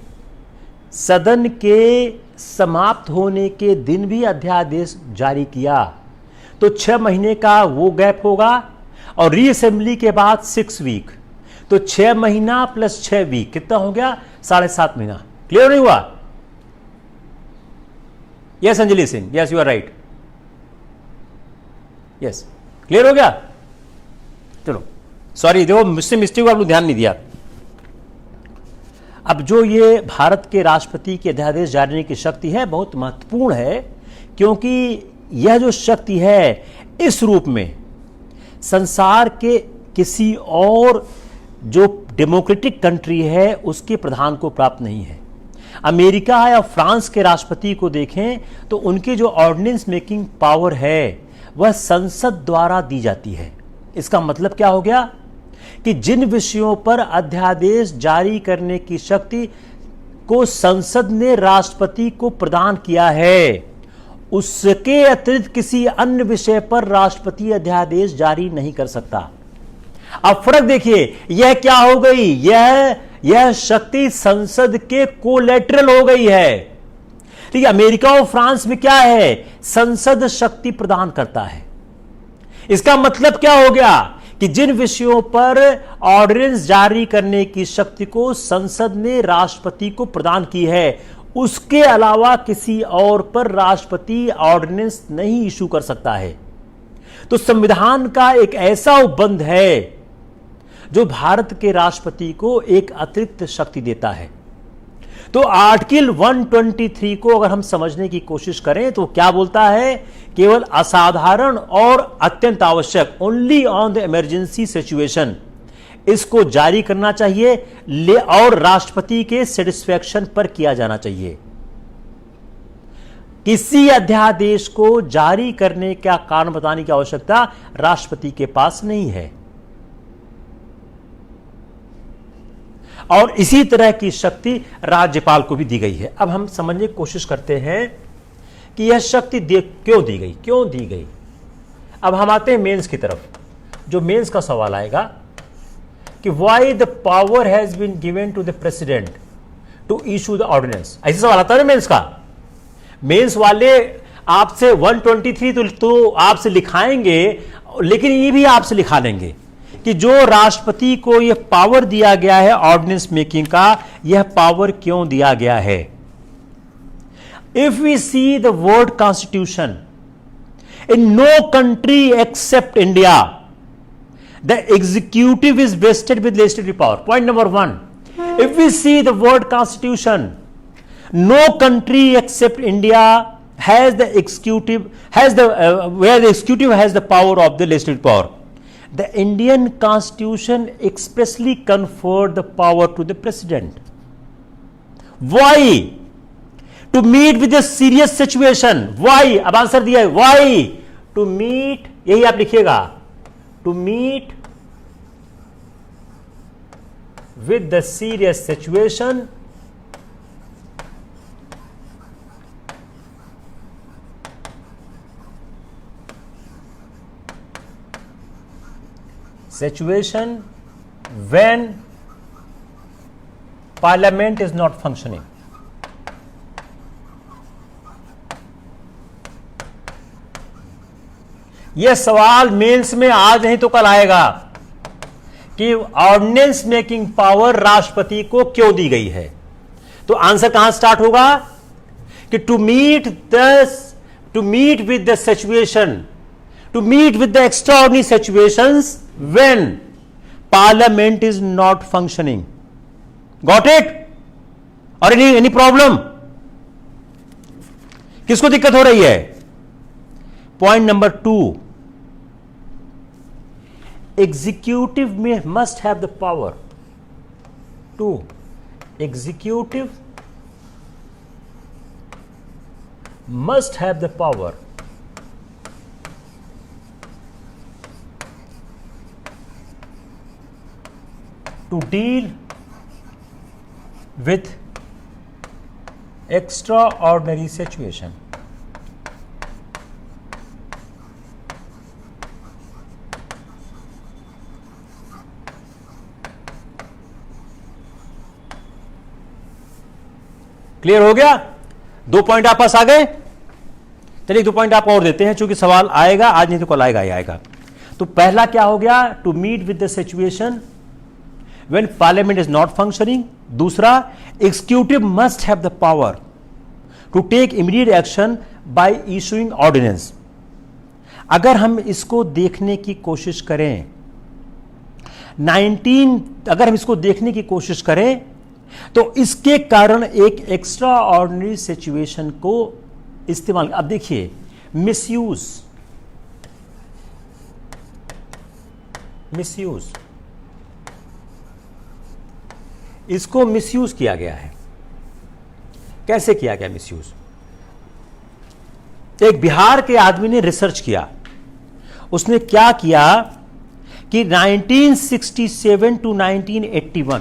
सदन के समाप्त होने के दिन भी अध्यादेश जारी किया तो 6 महीने का वो गैप होगा, और रीअसेंबली के बाद 6 वीक, तो 6 महीना प्लस 6 वीक कितना हो गया? 7.5 महीना। क्लियर नहीं हुआ? Yes Anjali Singh, yes you are right. Yes, clear हो गया? चलो, सॉरी, देखो मुझसे मिस्टेक को आपने ध्यान नहीं दिया। अब जो ये भारत के राष्ट्रपति के अध्यादेश जारी करने की शक्ति है बहुत महत्वपूर्ण है, क्योंकि यह जो शक्ति है इस रूप में संसार के किसी और जो डेमोक्रेटिक कंट्री है उसके प्रधान को प्राप्त नहीं है। अमेरिका या फ्रांस के राष्ट्रपति को देखें तो उनकी जो ऑर्डिनेंस मेकिंग पावर है वह संसद द्वारा दी जाती है। इसका मतलब क्या हो गया कि जिन विषयों पर अध्यादेश जारी करने की शक्ति को संसद ने राष्ट्रपति को प्रदान किया है, उसके अतिरिक्त किसी अन्य विषय पर राष्ट्रपति अध्यादेश जारी नहीं कर सकता। अब फर्क देखिए, यह क्या हो गई, यह शक्ति संसद के कोलैटरल हो गई है। ठीक है, अमेरिका और फ्रांस में क्या है, संसद शक्ति प्रदान करता है। इसका मतलब क्या हो गया कि जिन विषयों पर ऑर्डिनेंस जारी करने की शक्ति को संसद ने राष्ट्रपति को प्रदान की है, उसके अलावा किसी और पर राष्ट्रपति ऑर्डिनेंस नहीं इशू कर सकता है। तो संविधान का एक ऐसा उपबंध है जो भारत के राष्ट्रपति को एक अतिरिक्त शक्ति देता है। तो आर्टिकल 123 को अगर हम समझने की कोशिश करें तो क्या बोलता है, केवल असाधारण और अत्यंत आवश्यक, only on the emergency situation, इसको जारी करना चाहिए और राष्ट्रपति के सेटिस्फैक्शन पर किया जाना चाहिए। किसी अध्यादेश को जारी करने का कारण बताने की आवश्यकता राष्ट्रपति के पास नहीं है। और इसी तरह की शक्ति राज्यपाल को भी दी गई है। अब हम समझने की कोशिश करते हैं कि यह शक्ति क्यों दी गई। अब हम आते हैं मेंस की तरफ। जो मेंस का सवाल आएगा कि why the power has been given to the president to issue the ordinance, ऐसा सवाल आता है ना मेंस का। मेंस वाले आपसे 123 तो आपसे लिखाएंगे, लेकिन ये भी आपसे लिखा लेंगे कि जो राष्ट्रपति को यह पावर दिया गया है ऑर्डिनेंस मेकिंग का, यह पावर क्यों दिया गया है। If we see the word constitution, in no country except India the executive is vested with legislative power. Point number 1, इफ वी सी द वर्ड कॉन्स्टिट्यूशन, no country except India has the executive where the executive has the power of the legislative power. The Indian Constitution expressly conferred the power to the president. Why? To meet with a serious situation. Why? अब आंसर दिया है, why? To meet, यही आप लिखिएगा, to meet with the serious situation when parliament is not functioning. यह सवाल मेंस में आज नहीं तो कल आएगा कि ऑर्डिनेंस मेकिंग पावर राष्ट्रपति को क्यों दी गई है। तो आंसर कहां स्टार्ट होगा कि to meet with the situation, to meet with the extraordinary situations when parliament is not functioning. Got it? or any problem? किसको दिक्कत हो रही है? पॉइंट नंबर 2, एग्जीक्यूटिव में must have the power to executive must have the power to deal with extraordinary situation. Clear हो गया? 2 पॉइंट आप पास आ गए? चलिए 2 पॉइंट आप और देते हैं, चूंकि सवाल आएगा आज नहीं तो कल आएगा ही आएगा। तो पहला क्या हो गया? To meet with the situation when parliament is not functioning. दूसरा, executive must have the power to take immediate action by issuing ordinance. अगर हम इसको देखने की कोशिश करें, अगर हम इसको देखने की कोशिश करें तो इसके कारण एक एक्स्ट्रा ऑर्डिनरी सिचुएशन को इस्तेमाल, अब देखिए मिसयूज, इसको मिसयूज किया गया है। कैसे किया गया मिसयूज? एक बिहार के आदमी ने रिसर्च किया, उसने क्या किया कि 1967 टू 1981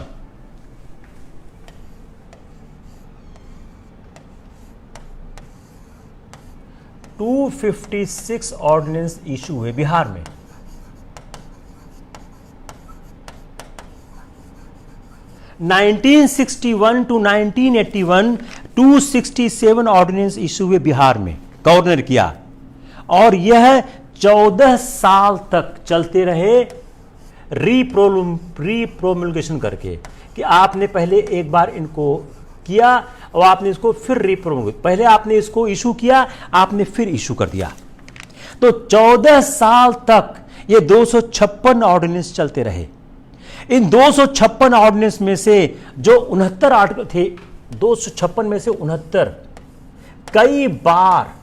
256 ऑर्डिनेंस इशू हुए बिहार में। (1961 to 1981) 267 ऑर्डिनेंस इशू हुए बिहार में, गवर्नर ने किया, और यह 14 साल तक चलते रहे रीप्रोमulgation करके, कि आपने पहले एक बार इनको किया और आपने इसको फिर रीप्रोमulgate, पहले आपने इसको इशू किया, आपने फिर इशू कर दिया। तो 14 साल तक ये 256 ऑर्डिनेंस चलते रहे। इन 256 ऑर्डिनेंस में से जो 69 आर्टिकल थे, 256 में से 69 कई बार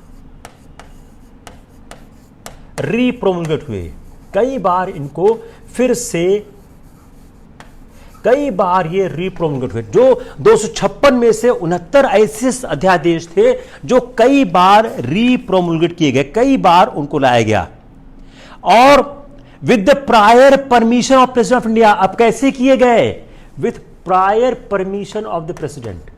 रीप्रोमulgate हुए, कई बार इनको फिर से कई बार ये रीप्रोमulgate हुए। जो 256 में से 69 ऐसे अध्यादेश थे जो कई बार रीप्रोमulgate किए गए, कई बार उनको लाया गया, और with the prior permission of president of India. अब कैसे किए गए? With prior permission of the president.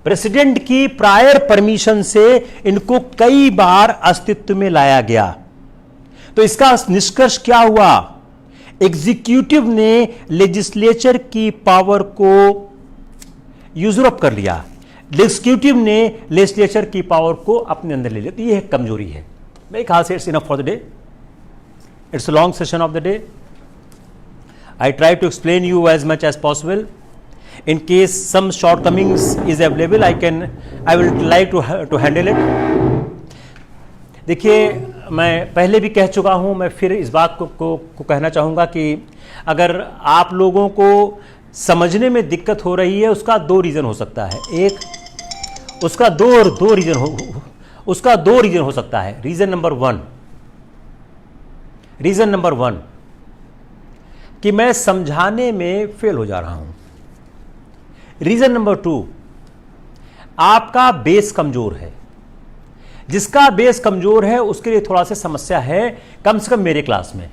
President की प्रायर परमिशन से इनको कई बार अस्तित्व में लाया गया। तो इसका निष्कर्ष क्या हुआ? एग्जीक्यूटिव ने लेजिस्लेचर की पावर को यूजरअप कर लिया, एग्जीक्यूटिव ने लेजिस्लेचर की पावर को अपने अंदर ले लिया। तो यह एक कमजोरी है। मेरे ख्याल से it's enough for the day, it's a long session of the day. I try to explain you as much as possible. In case some shortcomings is available, I will like to handle it. देखिए, मैं पहले भी कह चुका हूँ, मैं फिर इस बात को कहना चाहूँगा कि अगर आप लोगों को समझने में दिक्कत हो रही है, उसका दो रीज़न हो सकता है। एक उसका दो रीज़न हो सकता है। रीज़न नंबर वन कि मैं समझाने में फेल हो जा रहा हूँ। रीजन नंबर 2, आपका बेस कमजोर है। जिसका बेस कमजोर है उसके लिए थोड़ा सा समस्या है, कम से कम मेरे क्लास में।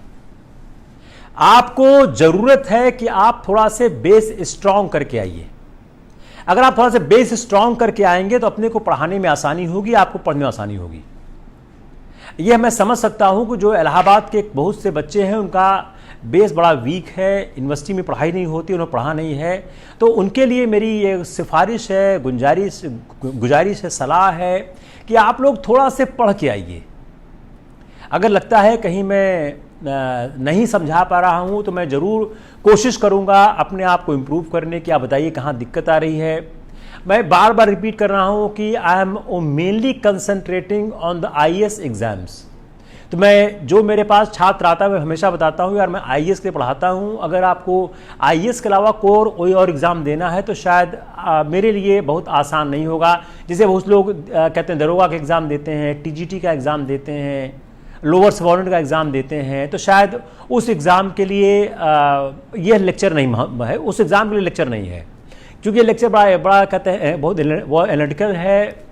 आपको जरूरत है कि आप थोड़ा से बेस स्ट्रांग करके आइए। अगर आप थोड़ा सा बेस स्ट्रांग करके आएंगे तो अपने को पढ़ाने में आसानी होगी, आपको पढ़ने में आसानी होगी। यह मैं समझ सकता हूं कि जो इलाहाबाद के बहुत से बच्चे हैं उनका बेस बड़ा वीक है, यूनिवर्सिटी में पढ़ाई नहीं होती, उन्हें पढ़ा नहीं है, तो उनके लिए मेरी ये सिफारिश है, गुजारिश है, सलाह है कि आप लोग थोड़ा से पढ़ के आइए। अगर लगता है कहीं मैं नहीं समझा पा रहा हूँ तो मैं ज़रूर कोशिश करूँगा अपने आप को इम्प्रूव करने की। आप बताइए कहाँ दिक्कत आ रही है। मैं बार बार रिपीट कर रहा हूँ कि I am mainly concentrating on the IAS exams. तो मैं जो मेरे पास छात्र आता है मैं हमेशा बताता हूँ, यार मैं IAS के लिए पढ़ाता हूँ। अगर आपको IAS के अलावा कोई और एग्ज़ाम देना है तो शायद मेरे लिए बहुत आसान नहीं होगा। जैसे बहुत लोग कहते हैं दरोगा का एग्ज़ाम देते हैं, TGT का एग्ज़ाम देते हैं, लोअर सबऑर्डिनेट का एग्ज़ाम देते हैं, तो शायद उस एग्ज़ाम के लिए यह लेक्चर नहीं है, उस एग्ज़ाम के लिए लेक्चर नहीं है, क्योंकि ये लेक्चर बड़ा कहते हैं बहुत एनालिटिकल है,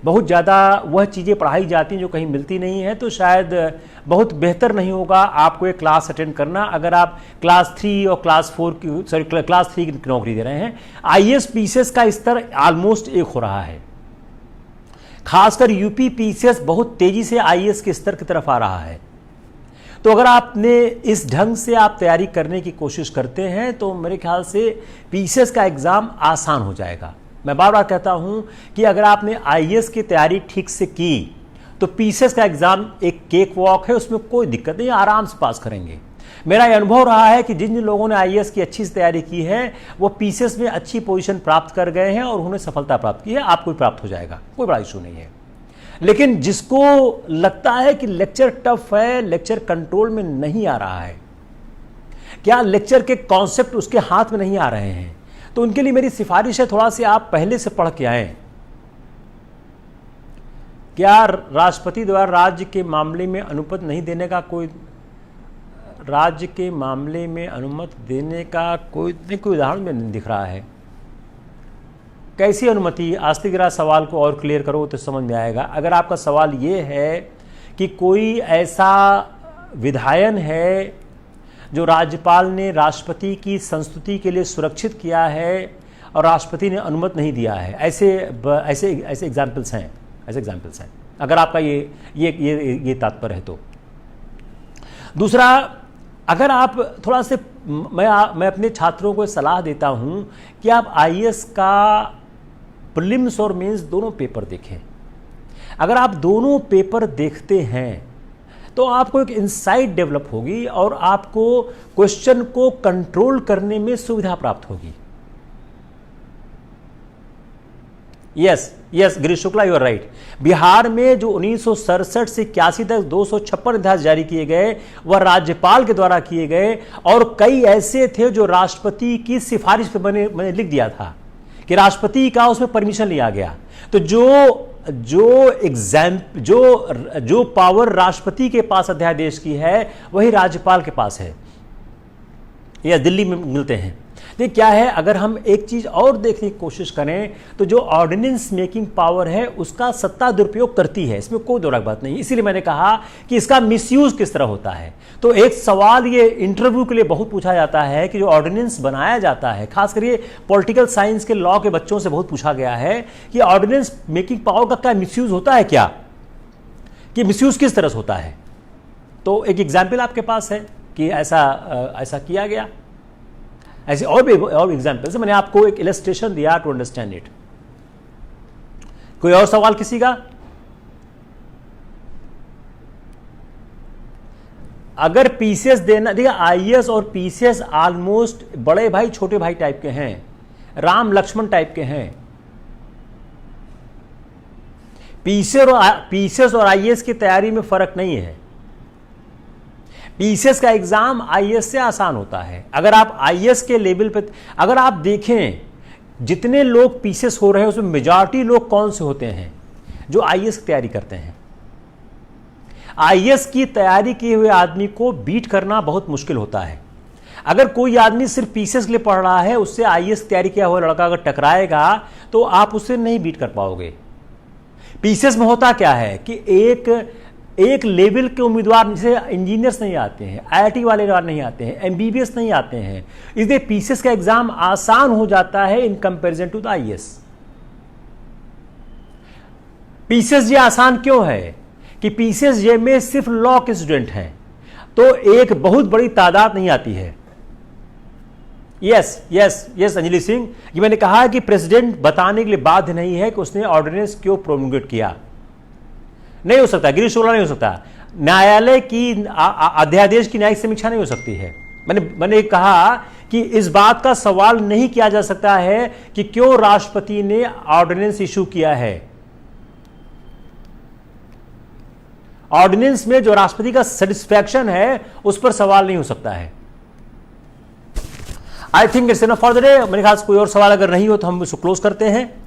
बहुत ज़्यादा वह चीज़ें पढ़ाई जाती हैं जो कहीं मिलती नहीं है। तो शायद बहुत बेहतर नहीं होगा आपको एक क्लास अटेंड करना अगर आप क्लास 3 और क्लास 3 की नौकरी दे रहे हैं। IAS PCS का स्तर ऑलमोस्ट एक हो रहा है, खासकर UP PCS बहुत तेज़ी से IAS के स्तर की तरफ आ रहा है। तो अगर आपने इस ढंग से आप तैयारी करने की कोशिश करते हैं तो मेरे ख्याल से PCS का एग्ज़ाम आसान हो जाएगा। मैं बार बार कहता हूं कि अगर आपने IAS की तैयारी ठीक से की तो पीसीएस का एग्जाम एक केक वॉक है, उसमें कोई दिक्कत नहीं, आराम से पास करेंगे। मेरा यह अनुभव रहा है कि जिन जिन लोगों ने आईएएस की अच्छी से तैयारी की है वो पीसीएस में अच्छी पोजीशन प्राप्त कर गए हैं और उन्होंने सफलता प्राप्त की है। आपको भी प्राप्त हो जाएगा, कोई बड़ा इशू नहीं है। लेकिन जिसको लगता है कि लेक्चर टफ है, लेक्चर कंट्रोल में नहीं आ रहा है, क्या लेक्चर के कॉन्सेप्ट उसके हाथ में नहीं आ रहे हैं, तो उनके लिए मेरी सिफारिश है थोड़ा सा आप पहले से पढ़ के आए। क्या राष्ट्रपति द्वारा राज्य के मामले में अनुमति नहीं देने का कोई राज्य के मामले में अनुमति देने का कोई उदाहरण में नहीं दिख रहा है? कैसी अनुमति? आस्तिक सवाल को और क्लियर करो तो समझ में आएगा। अगर आपका सवाल ये है कि कोई ऐसा विधायन है जो राज्यपाल ने राष्ट्रपति की संस्तुति के लिए सुरक्षित किया है और राष्ट्रपति ने अनुमति नहीं दिया है, ऐसे एग्जाम्पल्स हैं, अगर आपका ये तात्पर्य है तो। दूसरा, अगर आप थोड़ा से मैं अपने छात्रों को सलाह देता हूं कि आप आईएएस का प्रीलिम्स और मेंस दोनों पेपर देखें। अगर आप दोनों पेपर देखते हैं तो आपको एक इंसाइट डेवलप होगी और आपको क्वेश्चन को कंट्रोल करने में सुविधा प्राप्त होगी। Yes Girish Shukla, you are right. Bihar में जो 1967 से 81 तक 256 अध्यादेश जारी किए गए वह राज्यपाल के द्वारा किए गए और कई ऐसे थे जो राष्ट्रपति की सिफारिश पे मैंने लिख दिया था कि राष्ट्रपति का उसमें परमिशन लिया गया। तो जो पावर राष्ट्रपति के पास अध्यादेश की है वही राज्यपाल के पास है, या दिल्ली में मिलते हैं। देखिए क्या है, अगर हम एक चीज और देखने की कोशिश करें तो जो ऑर्डिनेंस मेकिंग पावर है उसका सत्ता दुरुपयोग करती है, इसमें कोई दो राय बात नहीं। इसीलिए मैंने कहा कि इसका मिसयूज किस तरह होता है। तो एक सवाल ये इंटरव्यू के लिए बहुत पूछा जाता है कि जो ऑर्डिनेंस बनाया जाता है, खासकर ये पॉलिटिकल साइंस के लॉ के बच्चों से बहुत पूछा गया है कि ऑर्डिनेंस मेकिंग पावर का क्या मिसयूज होता है, क्या कि मिसयूज किस तरह से होता है। तो एक एग्जाम्पल आपके पास है कि ऐसा किया गया। ऐसे और एग्जाम्पल्स, मैंने आपको एक इलस्ट्रेशन दिया टू अंडरस्टैंड इट। कोई और सवाल किसी का? अगर पीसीएस देना, देखिए आईएएस और पीसीएस ऑलमोस्ट बड़े भाई छोटे भाई टाइप के हैं, राम लक्ष्मण टाइप के हैं। पीसीएस और आईएएस की तैयारी में फर्क नहीं है। पीसीएस का एग्जाम आईएएस से आसान होता है। अगर आप आईएएस के लेवल पे, अगर आप देखें जितने लोग पीसीएस हो रहे हैं उसमें मेजॉरिटी लोग कौन से होते हैं? जो आईएएस की तैयारी करते हैं। आईएएस की तैयारी किए हुए आदमी को बीट करना बहुत मुश्किल होता है। अगर कोई आदमी सिर्फ पीसीएस के लिए पढ़ रहा है, उससे आईएएस की तैयारी किया हुआ लड़का अगर टकराएगा तो आप उससे नहीं बीट कर पाओगे। पीसीएस में होता क्या है कि एक लेवल के उम्मीदवार, जैसे इंजीनियर्स नहीं आते हैं, आईआईटी वाले नहीं आते हैं, एमबीबीएस नहीं आते हैं, इसलिए पीसीएस का एग्जाम आसान हो जाता है in comparison to the IAS. PCS ये आसान क्यों है कि पीसीएस ये में सिर्फ लॉ के स्टूडेंट हैं, तो एक बहुत बड़ी तादाद नहीं आती है। यस अंजलि सिंह, ये मैंने कहा कि प्रेसिडेंट बताने के लिए बाध्य नहीं है कि उसने ऑर्डिनेंस क्यों प्रोमulgate किया। नहीं हो सकता, गिरीश शुक्ला नहीं हो सकता। न्यायालय की अध्यादेश की न्यायिक समीक्षा नहीं हो सकती है। मैंने कहा कि इस बात का सवाल नहीं किया जा सकता है कि क्यों राष्ट्रपति ने ऑर्डिनेंस इशू किया है। ऑर्डिनेंस में जो राष्ट्रपति का सेटिस्फैक्शन है उस पर सवाल नहीं हो सकता है। I think it's enough for the day. मेरे ख्याल से कोई और सवाल अगर नहीं हो तो हम इसको क्लोज करते हैं।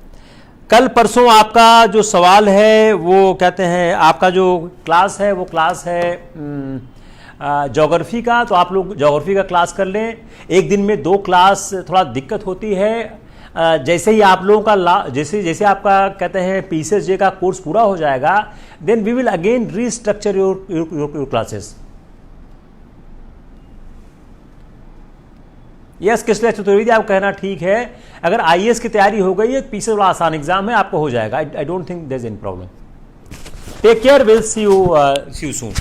कल परसों आपका जो सवाल है वो कहते हैं, आपका जो क्लास है वो क्लास है ज्योग्राफी का, तो आप लोग ज्योग्राफी का क्लास कर लें। एक दिन में 2 क्लास थोड़ा दिक्कत होती है। जैसे ही आप लोगों का जैसे आपका कहते हैं पीसीएस का कोर्स पूरा हो जाएगा, then we will again restructure your classes. Yes Krishna Chaturvedi, आप कहना ठीक है। अगर आईएएस की तैयारी हो गई है, पीसीएस बड़ा आसान एग्जाम है, आपको हो जाएगा। I don't think there is any problem. Take care, will see you soon.